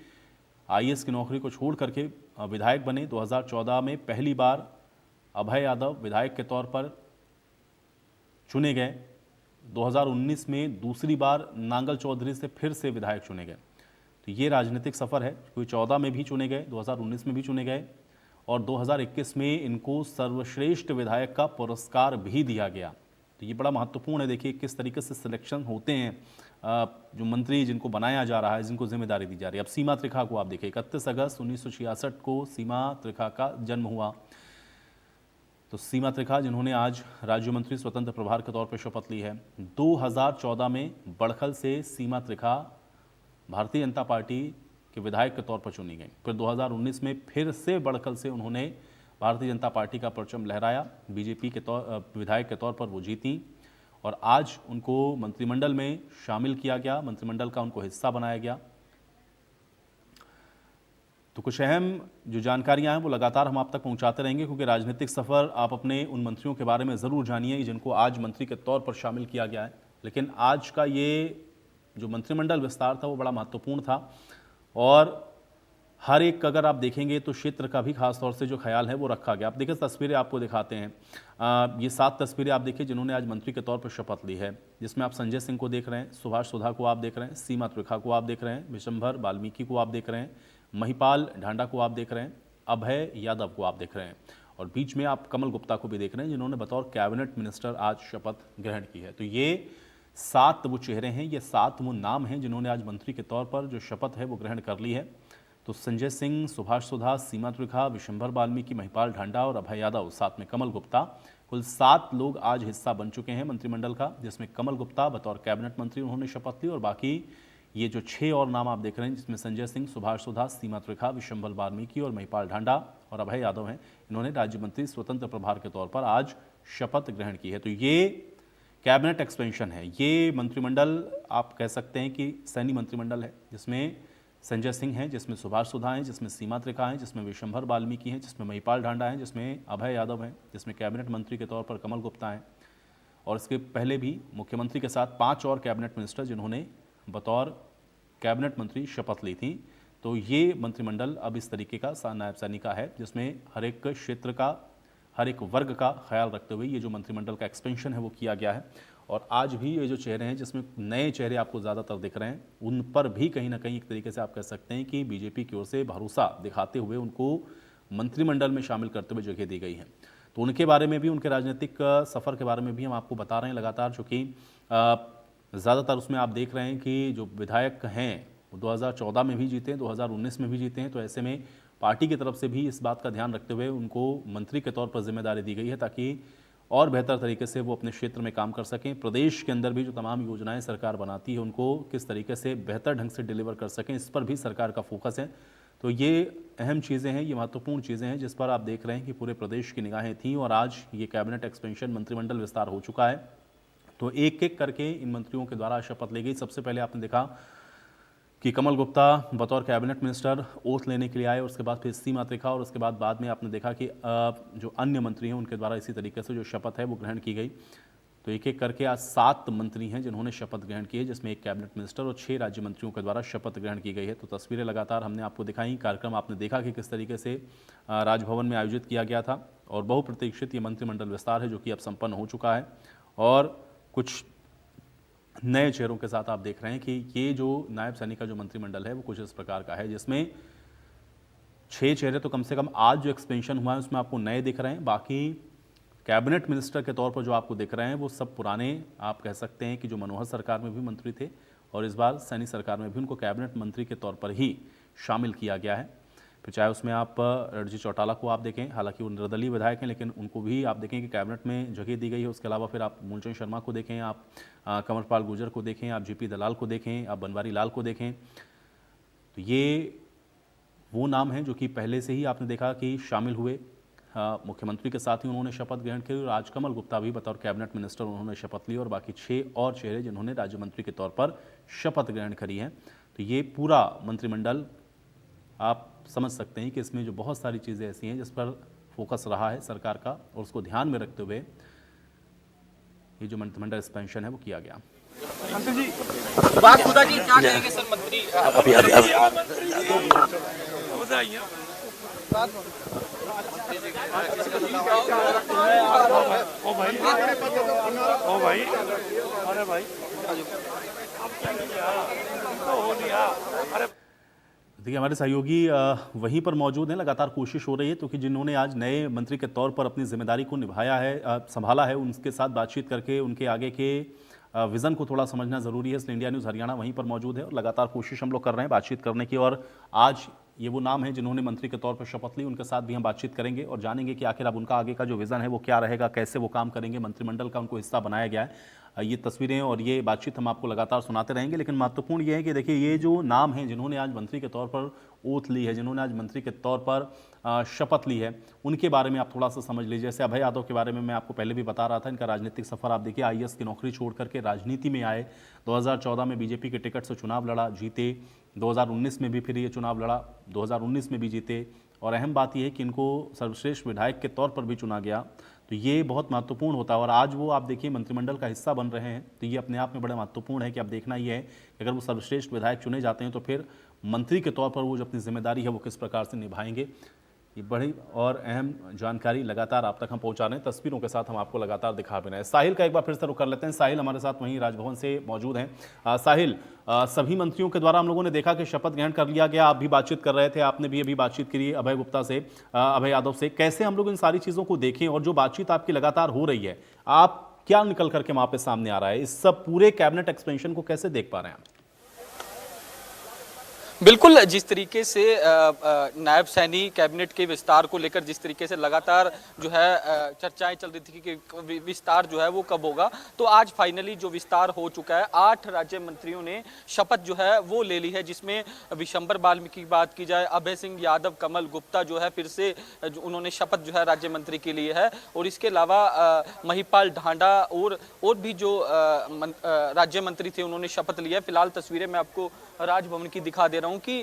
आईएएस की नौकरी को छोड़ करके विधायक बने। 2014 में पहली बार अभय यादव विधायक के तौर पर चुने गए। 2019 में दूसरी बार नांगल चौधरी से फिर से विधायक चुने गए। तो ये राजनीतिक सफ़र है, कोई 14 में भी चुने गए, 2019 में भी चुने गए, और 2021 में इनको सर्वश्रेष्ठ विधायक का पुरस्कार भी दिया गया। तो ये बड़ा महत्वपूर्ण है। देखिए किस तरीके से सिलेक्शन होते हैं, जो मंत्री जिनको बनाया जा रहा है, जिनको जिम्मेदारी दी जा रही है। अब सीमा त्रिखा को आप देखिए, 31 अगस्त 1966 को सीमा त्रिखा का जन्म हुआ। तो सीमा त्रिखा जिन्होंने आज राज्य मंत्री स्वतंत्र प्रभार के तौर पर शपथ ली है। 2014 में बड़खल से सीमा त्रिखा भारतीय जनता पार्टी के विधायक के तौर पर चुनी गई। फिर 2019 में फिर से बड़खल से उन्होंने भारतीय जनता पार्टी का परचम लहराया, बीजेपी के विधायक के तौर पर वो जीती और आज उनको मंत्रिमंडल में शामिल किया गया, मंत्रिमंडल का उनको हिस्सा बनाया गया। तो कुछ अहम जो जानकारियां हैं वो लगातार हम आप तक पहुंचाते रहेंगे, क्योंकि राजनीतिक सफ़र आप अपने उन मंत्रियों के बारे में ज़रूर जानिए जिनको आज मंत्री के तौर पर शामिल किया गया है। लेकिन आज का ये जो मंत्रिमंडल विस्तार था वो बड़ा महत्वपूर्ण था और हर एक अगर आप देखेंगे तो क्षेत्र का भी खास तौर से जो ख्याल है वो रखा गया। आप देखिए तस्वीरें आपको दिखाते हैं, ये 7 तस्वीरें आप देखिए जिन्होंने आज मंत्री के तौर पर शपथ ली है, जिसमें आप संजय सिंह को देख रहे हैं, सुभाष सुधा को आप देख रहे हैं, सीमा त्रिखा को आप देख रहे हैं, विशंभर वाल्मीकि को आप देख रहे हैं, महिपाल ढांडा को आप देख रहे हैं, अभय यादव को आप देख रहे हैं और बीच में आप कमल गुप्ता को भी देख रहे हैं जिन्होंने बतौर कैबिनेट मिनिस्टर आज शपथ ग्रहण की है। तो ये 7 वो चेहरे हैं, ये 7 वो नाम हैं जिन्होंने आज मंत्री के तौर पर जो शपथ है वो ग्रहण कर ली है। तो संजय सिंह, सुभाष सुधा, सीमा त्रिखा, विशंभर वाल्मीकि, महिपाल ढांडा और अभय यादव, साथ में कमल गुप्ता, कुल 7 लोग आज हिस्सा बन चुके हैं मंत्रिमंडल का, जिसमें कमल गुप्ता बतौर कैबिनेट मंत्री उन्होंने शपथ ली और बाकी ये जो 6 और नाम आप देख रहे हैं जिसमें संजय सिंह, सुभाष सुधा, सीमा त्रिखा, विशंभर वाल्मीकि और महिपाल ढांडा और अभय यादव हैं, इन्होंने राज्य मंत्री स्वतंत्र प्रभार के तौर पर आज शपथ ग्रहण की है। तो ये कैबिनेट एक्सपेंशन है, ये मंत्रिमंडल आप कह सकते हैं कि सैन्य मंत्रिमंडल है, जिसमें संजय सिंह हैं, जिसमें सुभाष सुधा हैं, जिसमें सीमा त्रिखा हैं, जिसमें विशंभर वाल्मीकि हैं, जिसमें महिपाल ढांडा हैं, जिसमें अभय यादव हैं, जिसमें कैबिनेट मंत्री के तौर पर कमल गुप्ता हैं और इसके पहले भी मुख्यमंत्री के साथ 5 और कैबिनेट मिनिस्टर जिन्होंने बतौर कैबिनेट मंत्री शपथ ली थी। तो ये मंत्रिमंडल अब इस तरीके का नायब सैनी का है, जिसमें हर एक क्षेत्र का, हर एक वर्ग का ख्याल रखते हुए ये जो मंत्रिमंडल का एक्सपेंशन है वो किया गया है। और आज भी ये जो चेहरे हैं जिसमें नए चेहरे आपको ज़्यादातर दिख रहे हैं, उन पर भी कहीं ना कहीं एक तरीके से आप कह सकते हैं कि बीजेपी की ओर से भरोसा दिखाते हुए उनको मंत्रिमंडल में शामिल करते हुए जगह दी गई है। तो उनके बारे में भी, उनके राजनीतिक सफ़र के बारे में भी हम आपको बता रहे हैं लगातार, चूँकि ज़्यादातर उसमें आप देख रहे हैं कि जो विधायक हैं वो 2014 में भी जीते हैं, 2019 में भी जीते हैं। तो ऐसे में पार्टी की तरफ से भी इस बात का ध्यान रखते हुए उनको मंत्री के तौर पर जिम्मेदारी दी गई है ताकि और बेहतर तरीके से वो अपने क्षेत्र में काम कर सकें। प्रदेश के अंदर भी जो तमाम योजनाएं सरकार बनाती है उनको किस तरीके से बेहतर ढंग से डिलीवर कर सकें, इस पर भी सरकार का फोकस है। तो ये अहम चीज़ें हैं, ये महत्वपूर्ण चीज़ें हैं जिस पर आप देख रहे हैं कि पूरे प्रदेश की निगाहें थीं और आज ये कैबिनेट एक्सपेंशन, मंत्रिमंडल विस्तार हो चुका है। तो एक एक करके इन मंत्रियों के द्वारा शपथ ली गई। सबसे पहले आपने देखा कि कमल गुप्ता बतौर कैबिनेट मिनिस्टर ओथ लेने के लिए आए, उसके बाद फिर सीमा त्रिखा और उसके बाद में आपने देखा कि जो अन्य मंत्री हैं उनके द्वारा इसी तरीके से जो शपथ है वो ग्रहण की गई। तो एक एक करके आज 7 मंत्री हैं जिन्होंने शपथ ग्रहण की है, जिसमें एक कैबिनेट मिनिस्टर और 6 राज्य मंत्रियों के द्वारा शपथ ग्रहण की गई है। तो तस्वीरें लगातार हमने आपको दिखाई, कार्यक्रम आपने देखा कि किस तरीके से राजभवन में आयोजित किया गया था और बहुप्रतीक्षित ये मंत्रिमंडल विस्तार है जो कि अब संपन्न हो चुका है। और कुछ नए चेहरों के साथ आप देख रहे हैं कि ये जो नायब सैनी का जो मंत्रिमंडल है वो कुछ इस प्रकार का है, जिसमें 6 चेहरे तो कम से कम आज जो एक्सपेंशन हुआ है उसमें आपको नए दिख रहे हैं। बाकी कैबिनेट मिनिस्टर के तौर पर जो आपको दिख रहे हैं वो सब पुराने, आप कह सकते हैं कि जो मनोहर सरकार में भी मंत्री थे और इस बार सैनी सरकार में भी उनको कैबिनेट मंत्री के तौर पर ही शामिल किया गया है। फिर चाहे उसमें आप रणजी चौटाला को आप देखें, हालांकि वो निर्दलीय विधायक हैं लेकिन उनको भी आप देखें कि कैबिनेट में जगह दी गई है। उसके अलावा फिर आप मूलचंद शर्मा को देखें, आप कंवरपाल गुर्जर को देखें, आप जीपी दलाल को देखें, आप बनवारी लाल को देखें। तो ये वो नाम हैं जो कि पहले से ही आपने देखा कि शामिल हुए, मुख्यमंत्री के साथ ही उन्होंने शपथ ग्रहण की और आज कमल गुप्ता भी बतौर कैबिनेट मिनिस्टर उन्होंने शपथ ली और बाकी 6 और चेहरे जिन्होंने राज्य मंत्री के तौर पर शपथ ग्रहण करी है। तो ये पूरा मंत्रिमंडल आप समझ सकते हैं कि इसमें जो बहुत सारी चीज़ें ऐसी हैं जिस पर फोकस रहा है सरकार का और उसको ध्यान में रखते हुए ये जो मंत्रिमंडल एक्सपेंशन है वो किया गया। मंत्री जी, बात खुदा जी क्या कहेंगे सर मंत्री? ओ भाई, अरे भाई, देखिए हमारे सहयोगी वहीं पर मौजूद हैं। लगातार कोशिश हो रही है क्योंकि जिन्होंने आज नए मंत्री के तौर पर अपनी जिम्मेदारी को निभाया है, संभाला है, उनके साथ बातचीत करके उनके आगे के विज़न को थोड़ा समझना ज़रूरी है। इसलिए इंडिया न्यूज़ हरियाणा वहीं पर मौजूद है और लगातार कोशिश हम लोग कर रहे हैं बातचीत करने की। और आज ये वो नाम है जिन्होंने मंत्री के तौर पर शपथ ली, उनके साथ भी हम बातचीत करेंगे और जानेंगे कि आखिर अब उनका आगे का जो विज़न है वो क्या रहेगा, कैसे वो काम करेंगे। मंत्रिमंडल का उनको हिस्सा बनाया गया है। ये तस्वीरें और ये बातचीत हम आपको लगातार सुनाते रहेंगे। लेकिन महत्वपूर्ण ये है कि देखिए ये जो नाम हैं जिन्होंने आज मंत्री के तौर पर ओथ ली है, जिन्होंने आज मंत्री के तौर पर शपथ ली है, उनके बारे में आप थोड़ा सा समझ लीजिए। जैसे अभय यादव के बारे में मैं आपको पहले भी बता रहा था। इनका राजनीतिक सफर आप देखिए, आईएएस की नौकरी छोड़ करके राजनीति में आए। 2014 में बीजेपी के टिकट से चुनाव लड़ा, जीते। 2019 में भी फिर ये चुनाव लड़ा, 2019 में भी जीते। और अहम बात यह है कि इनको सर्वश्रेष्ठ विधायक के तौर पर भी चुना गया। तो ये बहुत महत्वपूर्ण होता है। और आज वो आप देखिए मंत्रिमंडल का हिस्सा बन रहे हैं, तो ये अपने आप में बड़ा महत्वपूर्ण है कि अब देखना ये है कि अगर वो सर्वश्रेष्ठ विधायक चुने जाते हैं तो फिर मंत्री के तौर पर वो जो अपनी जिम्मेदारी है वो किस प्रकार से निभाएंगे। ये बड़ी और अहम जानकारी लगातार आप तक हम पहुंचा रहे हैं। तस्वीरों के साथ हम आपको लगातार दिखा भी रहे हैं। साहिल का एक बार फिर से रुख कर लेते हैं। साहिल हमारे साथ वहीं राजभवन से मौजूद हैं। साहिल, सभी मंत्रियों के द्वारा हम लोगों ने देखा कि शपथ ग्रहण कर लिया गया। आप भी बातचीत कर रहे थे, आपने भी अभी बातचीत करी अभय गुप्ता से, अभय यादव से। कैसे हम लोग इन सारी चीज़ों को देखें और जो बातचीत आपकी लगातार हो रही है, आप क्या निकल करके वहाँ पे सामने आ रहा है? इस सब पूरे कैबिनेट एक्सपेंशन को कैसे देख पा रहे हैं आप? बिल्कुल, जिस तरीके से नायब सैनी कैबिनेट के विस्तार को लेकर जिस तरीके से लगातार जो है चर्चाएं चल रही थी कि विस्तार जो है वो कब होगा, तो आज फाइनली जो विस्तार हो चुका है। 8 राज्य मंत्रियों ने शपथ जो है वो ले ली है, जिसमें विशंबर बाल्मीकि की बात की जाए, अभय सिंह यादव, कमल गुप्ता जो है फिर से उन्होंने शपथ जो है राज्य मंत्री के लिए है। और इसके अलावा महिपाल ढांडा और भी जो राज्य मंत्री थे उन्होंने शपथ लिया है। फिलहाल तस्वीरें मैं आपको राजभवन की दिखा दे रहा हूं कि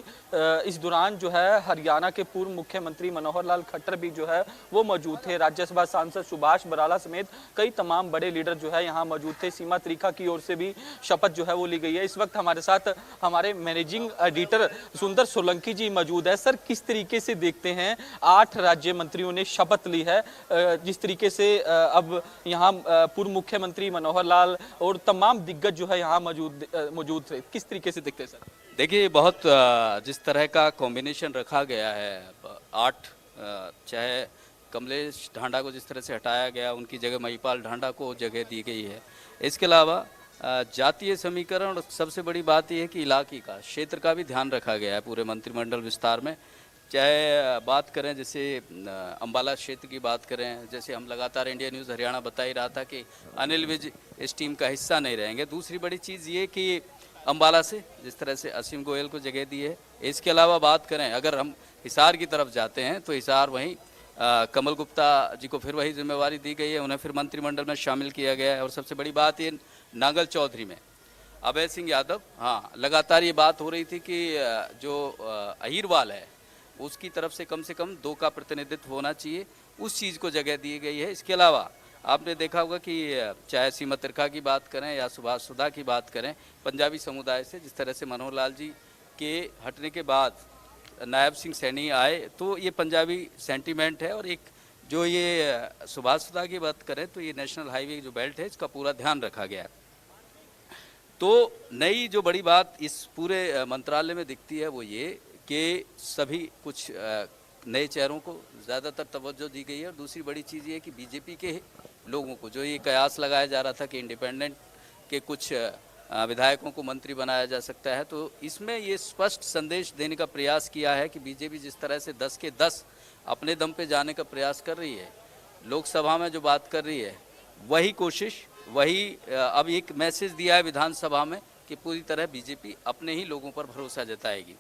इस दौरान जो है हरियाणा के पूर्व मुख्यमंत्री मनोहर लाल खट्टर भी जो है वो मौजूद थे। राज्यसभा सांसद सुभाष बराला समेत कई तमाम बड़े लीडर जो है यहाँ मौजूद थे। सीमा त्रिखा की ओर से भी शपथ जो है वो ली गई है। इस वक्त हमारे साथ हमारे मैनेजिंग एडिटर सुंदर सोलंकी जी मौजूद है। सर, किस तरीके से देखते हैं 8 राज्य मंत्रियों ने शपथ ली है, जिस तरीके से अब यहाँ पूर्व मुख्यमंत्री मनोहर लाल और तमाम दिग्गज जो है यहाँ मौजूद थे, किस तरीके से देखते हैं सर? देखिए, बहुत जिस तरह का कॉम्बिनेशन रखा गया है, 8 चाहे कमलेश ढांडा को जिस तरह से हटाया गया, उनकी जगह महिपाल ढांडा को जगह दी गई है। इसके अलावा जातीय समीकरण और सबसे बड़ी बात यह है कि इलाके का, क्षेत्र का भी ध्यान रखा गया है पूरे मंत्रिमंडल विस्तार में। चाहे बात करें जैसे अंबाला क्षेत्र की बात करें, जैसे हम लगातार इंडिया न्यूज़ हरियाणा बता ही रहा था कि अनिल विज इस टीम का हिस्सा नहीं रहेंगे। दूसरी बड़ी चीज़ ये कि अंबाला से जिस तरह से असीम गोयल को जगह दी है। इसके अलावा बात करें अगर हम हिसार की तरफ जाते हैं तो हिसार वहीं कमल गुप्ता जी को फिर वही जिम्मेवारी दी गई है, उन्हें फिर मंत्रिमंडल में शामिल किया गया है। और सबसे बड़ी बात ये नांगल चौधरी में अभय सिंह यादव, हाँ, लगातार ये बात हो रही थी कि जो अहीरवाल है उसकी तरफ से कम 2 का प्रतिनिधित्व होना चाहिए, उस चीज़ को जगह दी गई है। इसके अलावा आपने देखा होगा कि चाहे सीमा त्रिखा की बात करें या सुभाष सुधा की बात करें, पंजाबी समुदाय से जिस तरह से मनोहर लाल जी के हटने के बाद नायब सिंह सैनी आए, तो ये पंजाबी सेंटीमेंट है। और एक जो ये सुभाष सुधा की बात करें तो ये नेशनल हाईवे जो बेल्ट है इसका पूरा ध्यान रखा गया है। तो नई जो बड़ी बात इस पूरे मंत्रालय में दिखती है वो ये कि सभी कुछ नए चेहरों को ज़्यादातर तवज्जो दी गई है। और दूसरी बड़ी चीज़ ये है कि बीजेपी के लोगों को जो ये कयास लगाया जा रहा था कि इंडिपेंडेंट के कुछ विधायकों को मंत्री बनाया जा सकता है, तो इसमें ये स्पष्ट संदेश देने का प्रयास किया है कि बीजेपी जिस तरह से 10 के 10 अपने दम पे जाने का प्रयास कर रही है, लोकसभा में जो बात कर रही है वही कोशिश, वही अब एक मैसेज दिया है विधानसभा में कि पूरी तरह बीजेपी अपने ही लोगों पर भरोसा जताएगी।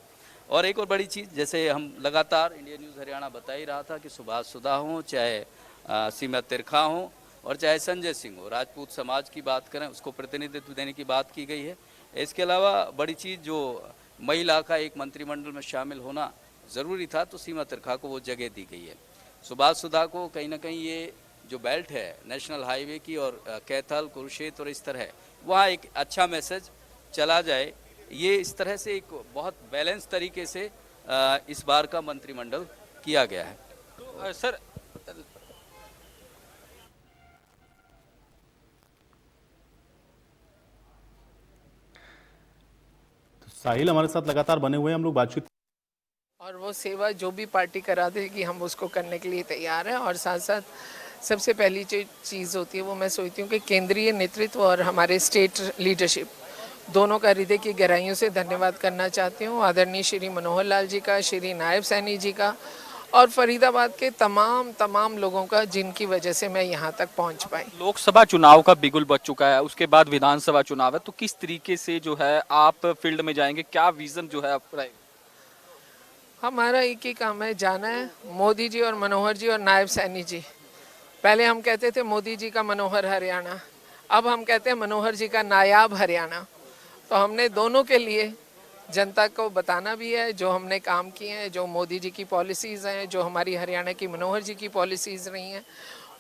और एक और बड़ी चीज़, जैसे हम लगातार इंडिया न्यूज़ हरियाणा बता ही रहा था कि सुभाष सुधा हो, चाहे सीमा त्रिखा हो और चाहे संजय सिंह हो, राजपूत समाज की बात करें उसको प्रतिनिधित्व देने की बात की गई है। इसके अलावा बड़ी चीज़ जो महिला का एक मंत्रिमंडल में शामिल होना ज़रूरी था, तो सीमा त्रिखा को वो जगह दी गई है। सुभाष सुधा को कहीं ना कहीं ये जो बेल्ट है नेशनल हाईवे की और कैथल, कुरुक्षेत्र और इस तरह वहाँ एक अच्छा मैसेज चला जाए, ये इस तरह से एक बहुत बैलेंस तरीके से इस बार का मंत्रिमंडल किया गया है। तो सर, साहिल हमारे साथ लगातार बने हुए हैं, हम लोग बातचीत वो सेवा जो भी पार्टी करा देगी हम उसको करने के लिए तैयार हैं। और साथ साथ सबसे पहली जो चीज़ होती है वो मैं सोचती हूँ कि केंद्रीय नेतृत्व और हमारे स्टेट लीडरशिप दोनों का हृदय की गहराइयों से धन्यवाद करना चाहती हूँ। आदरणीय श्री मनोहर लाल जी का, श्री नायब सैनी जी का और फरीदाबाद के तमाम लोगों का, जिनकी वजह से मैं यहाँ तक पहुँच पाई। लोकसभा चुनाव का बिगुल बज चुका है, उसके बाद विधानसभा चुनाव है, तो किस तरीके से जो है आप फील्ड में जाएंगे, क्या विजन जो है आपका रहेगा? हमारा एक ही काम है, जाना है मोदी जी और मनोहर जी और नायब सैनी जी। पहले हम कहते थे मोदी जी का मनोहर हरियाणा, अब हम कहते हैं मनोहर जी का नायाब हरियाणा। तो हमने दोनों के लिए जनता को बताना भी है, जो हमने काम किए हैं, जो मोदी जी की पॉलिसीज़ हैं, जो हमारी हरियाणा की मनोहर जी की पॉलिसीज़ रही हैं,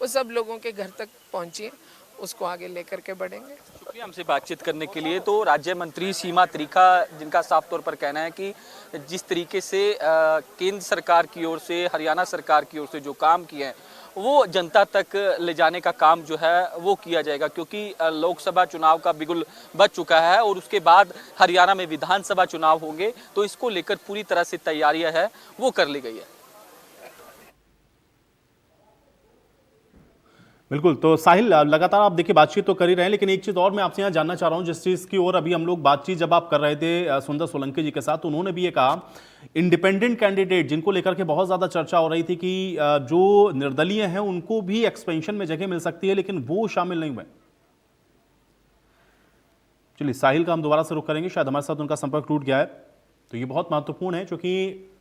वो सब लोगों के घर तक पहुँचिए, उसको आगे लेकर के बढ़ेंगे। शुक्रिया हमसे बातचीत करने के लिए। तो राज्य मंत्री सीमा त्रिखा, जिनका साफ तौर पर कहना है कि जिस तरीके से केंद्र सरकार की ओर से, हरियाणा सरकार की ओर से जो काम किए हैं वो जनता तक ले जाने का काम जो है वो किया जाएगा, क्योंकि लोकसभा चुनाव का बिगुल बज चुका है और उसके बाद हरियाणा में विधानसभा चुनाव होंगे, तो इसको लेकर पूरी तरह से तैयारियां है वो कर ली गई है। बिल्कुल, तो साहिल लगातार आप देखिए बातचीत तो कर ही रहे हैं, लेकिन एक चीज और मैं आपसे यहाँ जानना चाह रहा हूँ, जिस चीज की ओर अभी हम लोग बातचीत जब आप कर रहे थे सुंदर सोलंकी जी के साथ, तो उन्होंने भी ये कहा इंडिपेंडेंट कैंडिडेट जिनको लेकर के बहुत ज्यादा चर्चा हो रही थी कि जो निर्दलीय हैं उनको भी एक्सपेंशन में जगह मिल सकती है, लेकिन वो शामिल नहीं हुए। चलिए साहिल का हम दोबारा से रुख करेंगे, शायद हमारे साथ उनका संपर्क टूट गया है। तो ये बहुत महत्वपूर्ण है, क्योंकि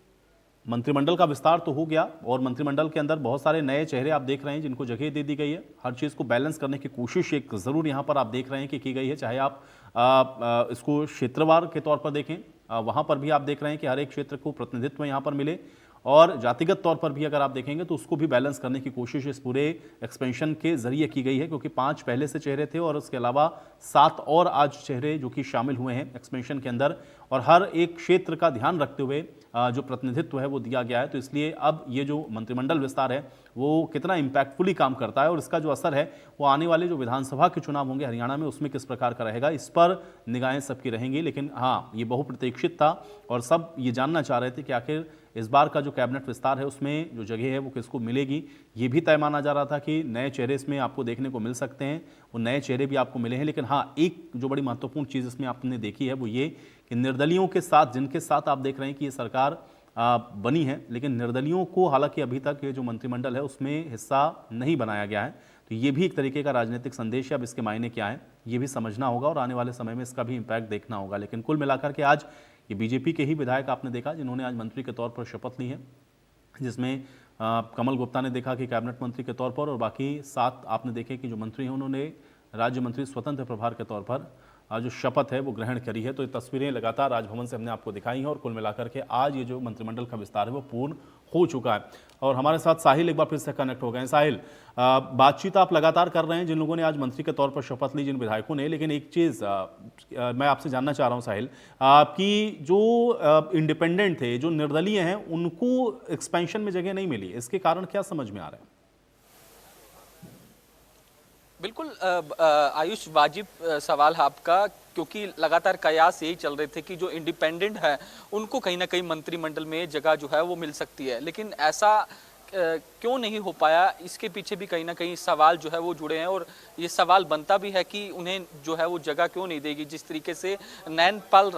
मंत्रिमंडल का विस्तार तो हो गया और मंत्रिमंडल के अंदर बहुत सारे नए चेहरे आप देख रहे हैं जिनको जगह दे दी गई है। हर चीज़ को बैलेंस करने की कोशिश एक ज़रूर यहाँ पर आप देख रहे हैं कि की गई है, चाहे आप इसको क्षेत्रवार के तौर पर देखें, वहाँ पर भी आप देख रहे हैं कि हर एक क्षेत्र को प्रतिनिधित्व यहाँ पर मिले, और जातिगत तौर पर भी अगर आप देखेंगे तो उसको भी बैलेंस करने की कोशिश इस पूरे एक्सपेंशन के जरिए की गई है, क्योंकि 5 पहले से चेहरे थे और उसके अलावा 7 और आज चेहरे जो कि शामिल हुए हैं एक्सपेंशन के अंदर, और हर एक क्षेत्र का ध्यान रखते हुए जो प्रतिनिधित्व है वो दिया गया है। तो इसलिए अब ये जो मंत्रिमंडल विस्तार है वो कितना इंपैक्टफुली काम करता है और इसका जो असर है वो आने वाले जो विधानसभा के चुनाव होंगे हरियाणा में उसमें किस प्रकार का रहेगा, इस पर निगाहें सबकी रहेंगी। लेकिन हाँ, ये बहुप्रतीक्षित था और सब ये जानना चाह रहे थे कि आखिर इस बार का जो कैबिनेट विस्तार है उसमें जो जगह है वो किसको मिलेगी। ये भी तय माना जा रहा था कि नए चेहरे इसमें आपको देखने को मिल सकते हैं, वो नए चेहरे भी आपको मिले हैं। लेकिन हाँ, एक जो बड़ी महत्वपूर्ण चीज़ इसमें आपने देखी है वो ये कि निर्दलियों के साथ, जिनके साथ आप देख रहे हैं कि ये सरकार बनी है, लेकिन निर्दलियों को हालांकि अभी तक ये जो मंत्रिमंडल है उसमें हिस्सा नहीं बनाया गया है। तो ये भी एक तरीके का राजनीतिक संदेश है। अब इसके मायने क्या है ये भी समझना होगा और आने वाले समय में इसका भी इम्पैक्ट देखना होगा। लेकिन कुल मिलाकर के आज ये बीजेपी के ही विधायक आपने देखा जिन्होंने आज मंत्री के तौर पर शपथ ली है, जिसमें कमल गुप्ता ने देखा कि कैबिनेट मंत्री के तौर पर, और बाकी 7 आपने देखे कि जो मंत्री हैं उन्होंने राज्य मंत्री स्वतंत्र प्रभार के तौर पर जो शपथ है वो ग्रहण करी है। तो ये तस्वीरें लगातार राजभवन से हमने आपको दिखाई हैं और कुल मिलाकर के आज ये जो मंत्रिमंडल का विस्तार है वो पूर्ण हो चुका है। और हमारे साथ साहिल एक बार फिर से कनेक्ट हो गए हैं। साहिल, बातचीत आप लगातार कर रहे हैं जिन लोगों ने आज मंत्री के तौर पर शपथ ली, जिन विधायकों ने, लेकिन एक चीज़ मैं आपसे जानना चाह रहा हूं साहिल, कि जो इंडिपेंडेंट थे, जो निर्दलीय हैं, उनको एक्सपेंशन में जगह नहीं मिली, इसके कारण क्या समझ में आ रहा है? बिल्कुल आयुष, वाजिब सवाल है आपका, क्योंकि लगातार कयास यही चल रहे थे कि जो इंडिपेंडेंट है उनको कहीं ना कहीं मंत्रिमंडल में जगह जो है वो मिल सकती है, लेकिन ऐसा क्यों नहीं हो पाया, इसके पीछे भी कहीं ना कहीं सवाल जो है वो जुड़े हैं। और ये सवाल बनता भी है कि उन्हें जो है वो जगह क्यों नहीं देगी। जिस तरीके से नैनपाल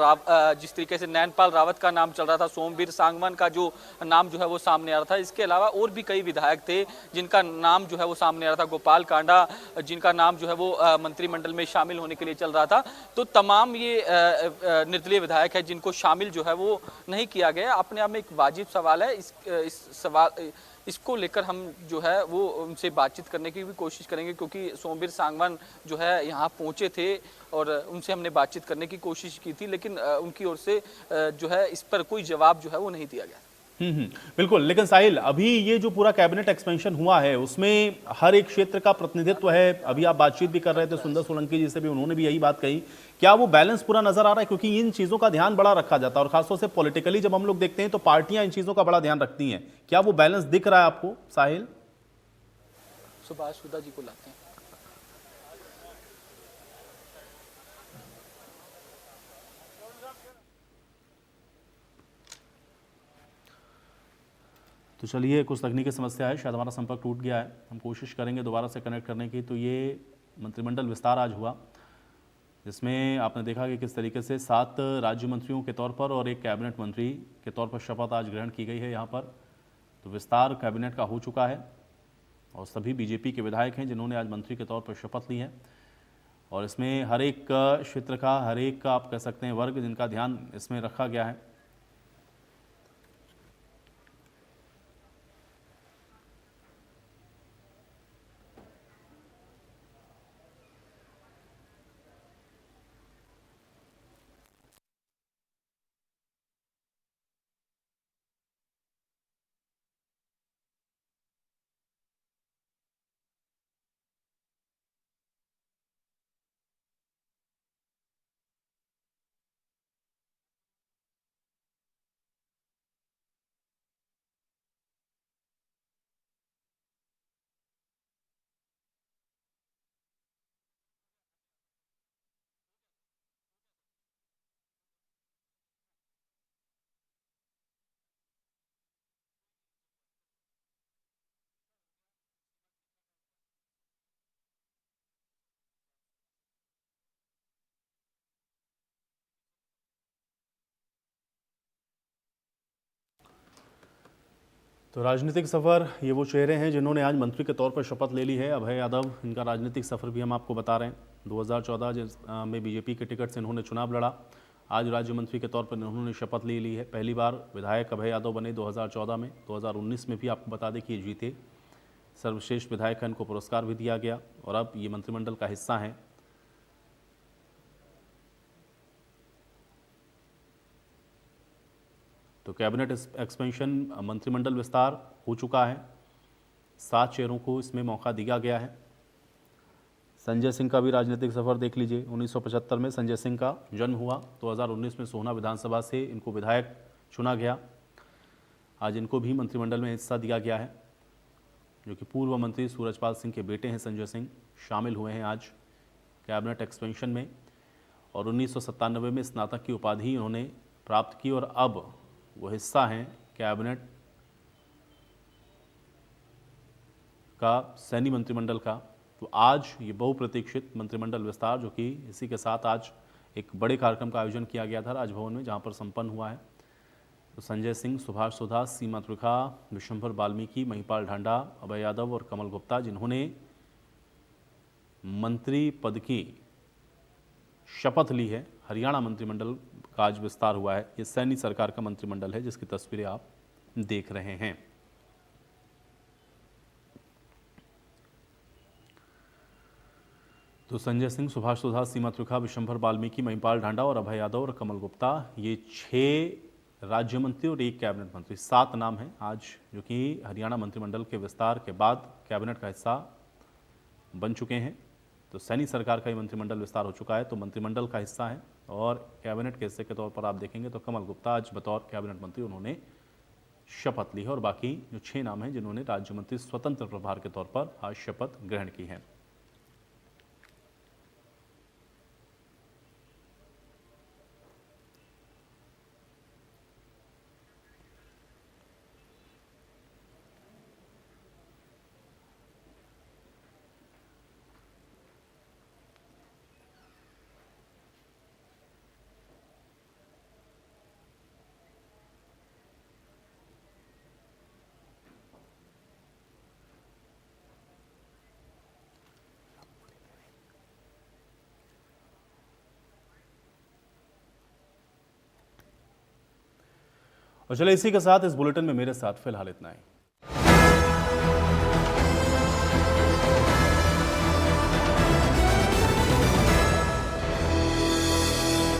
रावत का नाम चल रहा था, सोमवीर सांगवान का जो नाम जो है वो सामने आ रहा था, इसके अलावा और भी कई विधायक थे जिनका नाम जो है वो सामने आ रहा था, गोपाल कांडा जिनका नाम जो है वो मंत्रिमंडल में शामिल होने के लिए चल रहा था। तो तमाम ये निर्दलीय विधायक है जिनको शामिल जो है वो नहीं किया गया। अपने आप में एक वाजिब सवाल है। इसको लेकर हम जो है वो उनसे बातचीत करने की भी कोशिश करेंगे, क्योंकि सोमवीर सांगवान जो है यहाँ पहुँचे थे और उनसे हमने बातचीत करने की कोशिश की थी, लेकिन उनकी ओर से जो है इस पर कोई जवाब जो है वो नहीं दिया गया। बिल्कुल। लेकिन साहिल, अभी ये जो पूरा कैबिनेट एक्सपेंशन हुआ है उसमें हर एक क्षेत्र का प्रतिनिधित्व है। अभी आप बातचीत भी कर रहे थे सुंदर सोलंकी जी से भी, उन्होंने भी यही बात कही। क्या वो बैलेंस पूरा नजर आ रहा है? क्योंकि इन चीजों का ध्यान बड़ा रखा जाता है और खासतौर से पॉलिटिकली जब हम लोग देखते हैं तो पार्टियां इन चीजों का बड़ा ध्यान रखती हैं। क्या वो बैलेंस दिख रहा है आपको साहिल? सुभाष सुधा जी को लाते हैं। तो चलिए, कुछ तकनीकी समस्या है, शायद हमारा संपर्क टूट गया है, हम कोशिश करेंगे दोबारा से कनेक्ट करने की। तो ये मंत्रिमंडल विस्तार आज हुआ, जिसमें आपने देखा कि किस तरीके से 7 राज्य मंत्रियों के तौर पर और एक कैबिनेट मंत्री के तौर पर शपथ आज ग्रहण की गई है यहाँ पर। तो विस्तार कैबिनेट का हो चुका है और सभी बीजेपी के विधायक हैं जिन्होंने आज मंत्री के तौर पर शपथ ली है। और इसमें हर एक क्षेत्र का, हर एक का आप कह सकते हैं वर्ग, जिनका ध्यान इसमें रखा गया है। तो राजनीतिक सफ़र, ये वो चेहरे हैं जिन्होंने आज मंत्री के तौर पर शपथ ले ली है। अभय यादव, इनका राजनीतिक सफ़र भी हम आपको बता रहे हैं। 2014 में बीजेपी के टिकट से इन्होंने चुनाव लड़ा, आज राज्य मंत्री के तौर पर इन्होंने शपथ ले ली है। पहली बार विधायक अभय यादव बने 2014 में। 2019 में भी आपको बता दें कि ये जीते, सर्वश्रेष्ठ विधायक का इनको पुरस्कार भी दिया गया और अब ये मंत्रिमंडल का हिस्सा हैं। तो कैबिनेट एक्सपेंशन, मंत्रिमंडल विस्तार हो चुका है। 7 चेहरों को इसमें मौका दिया गया है। संजय सिंह का भी राजनीतिक सफ़र देख लीजिए। 1975 में संजय सिंह का जन्म हुआ, 2019 में सोहना विधानसभा से इनको विधायक चुना गया। आज इनको भी मंत्रिमंडल में हिस्सा दिया गया है, जो कि पूर्व मंत्री सूरजपाल सिंह के बेटे हैं। संजय सिंह शामिल हुए हैं आज कैबिनेट एक्सपेंशन में और 1997 में स्नातक की उपाधि उन्होंने प्राप्त की और अब वो हिस्सा हैं कैबिनेट का, सैनी मंत्रिमंडल का। तो आज ये बहुप्रतीक्षित मंत्रिमंडल विस्तार, जो कि इसी के साथ आज एक बड़े कार्यक्रम का आयोजन किया गया था राजभवन में, जहां पर संपन्न हुआ है। तो संजय सिंह, सुभाष सुधा, सीमा त्रिखा, विशंभर वाल्मीकि, महिपाल ढांडा, अभय यादव और कमल गुप्ता, जिन्होंने मंत्री पद की शपथ ली है। हरियाणा मंत्रिमंडल का आज विस्तार हुआ है। ये सैनी सरकार का मंत्रिमंडल है, जिसकी तस्वीरें आप देख रहे हैं। तो संजय सिंह, सुभाष सुधा, सीमा त्रिखा, विशंभर वाल्मीकि, महिपाल ढांडा और अभय यादव और कमल गुप्ता, ये 6 राज्य मंत्री और 1 कैबिनेट मंत्री, 7 नाम हैं आज, जो कि हरियाणा मंत्रिमंडल के विस्तार के बाद कैबिनेट का हिस्सा बन चुके हैं। तो सैनी सरकार का ये मंत्रिमंडल विस्तार हो चुका है, तो मंत्रिमंडल का हिस्सा है। और कैबिनेट के हिस्से के तौर पर आप देखेंगे तो कमल गुप्ता आज बतौर कैबिनेट मंत्री उन्होंने शपथ ली है और बाकी जो 6 नाम हैं जिन्होंने राज्य मंत्री स्वतंत्र प्रभार के तौर पर आज शपथ ग्रहण की है। और चले, इसी के साथ इस बुलेटिन में मेरे साथ फिलहाल इतना ही।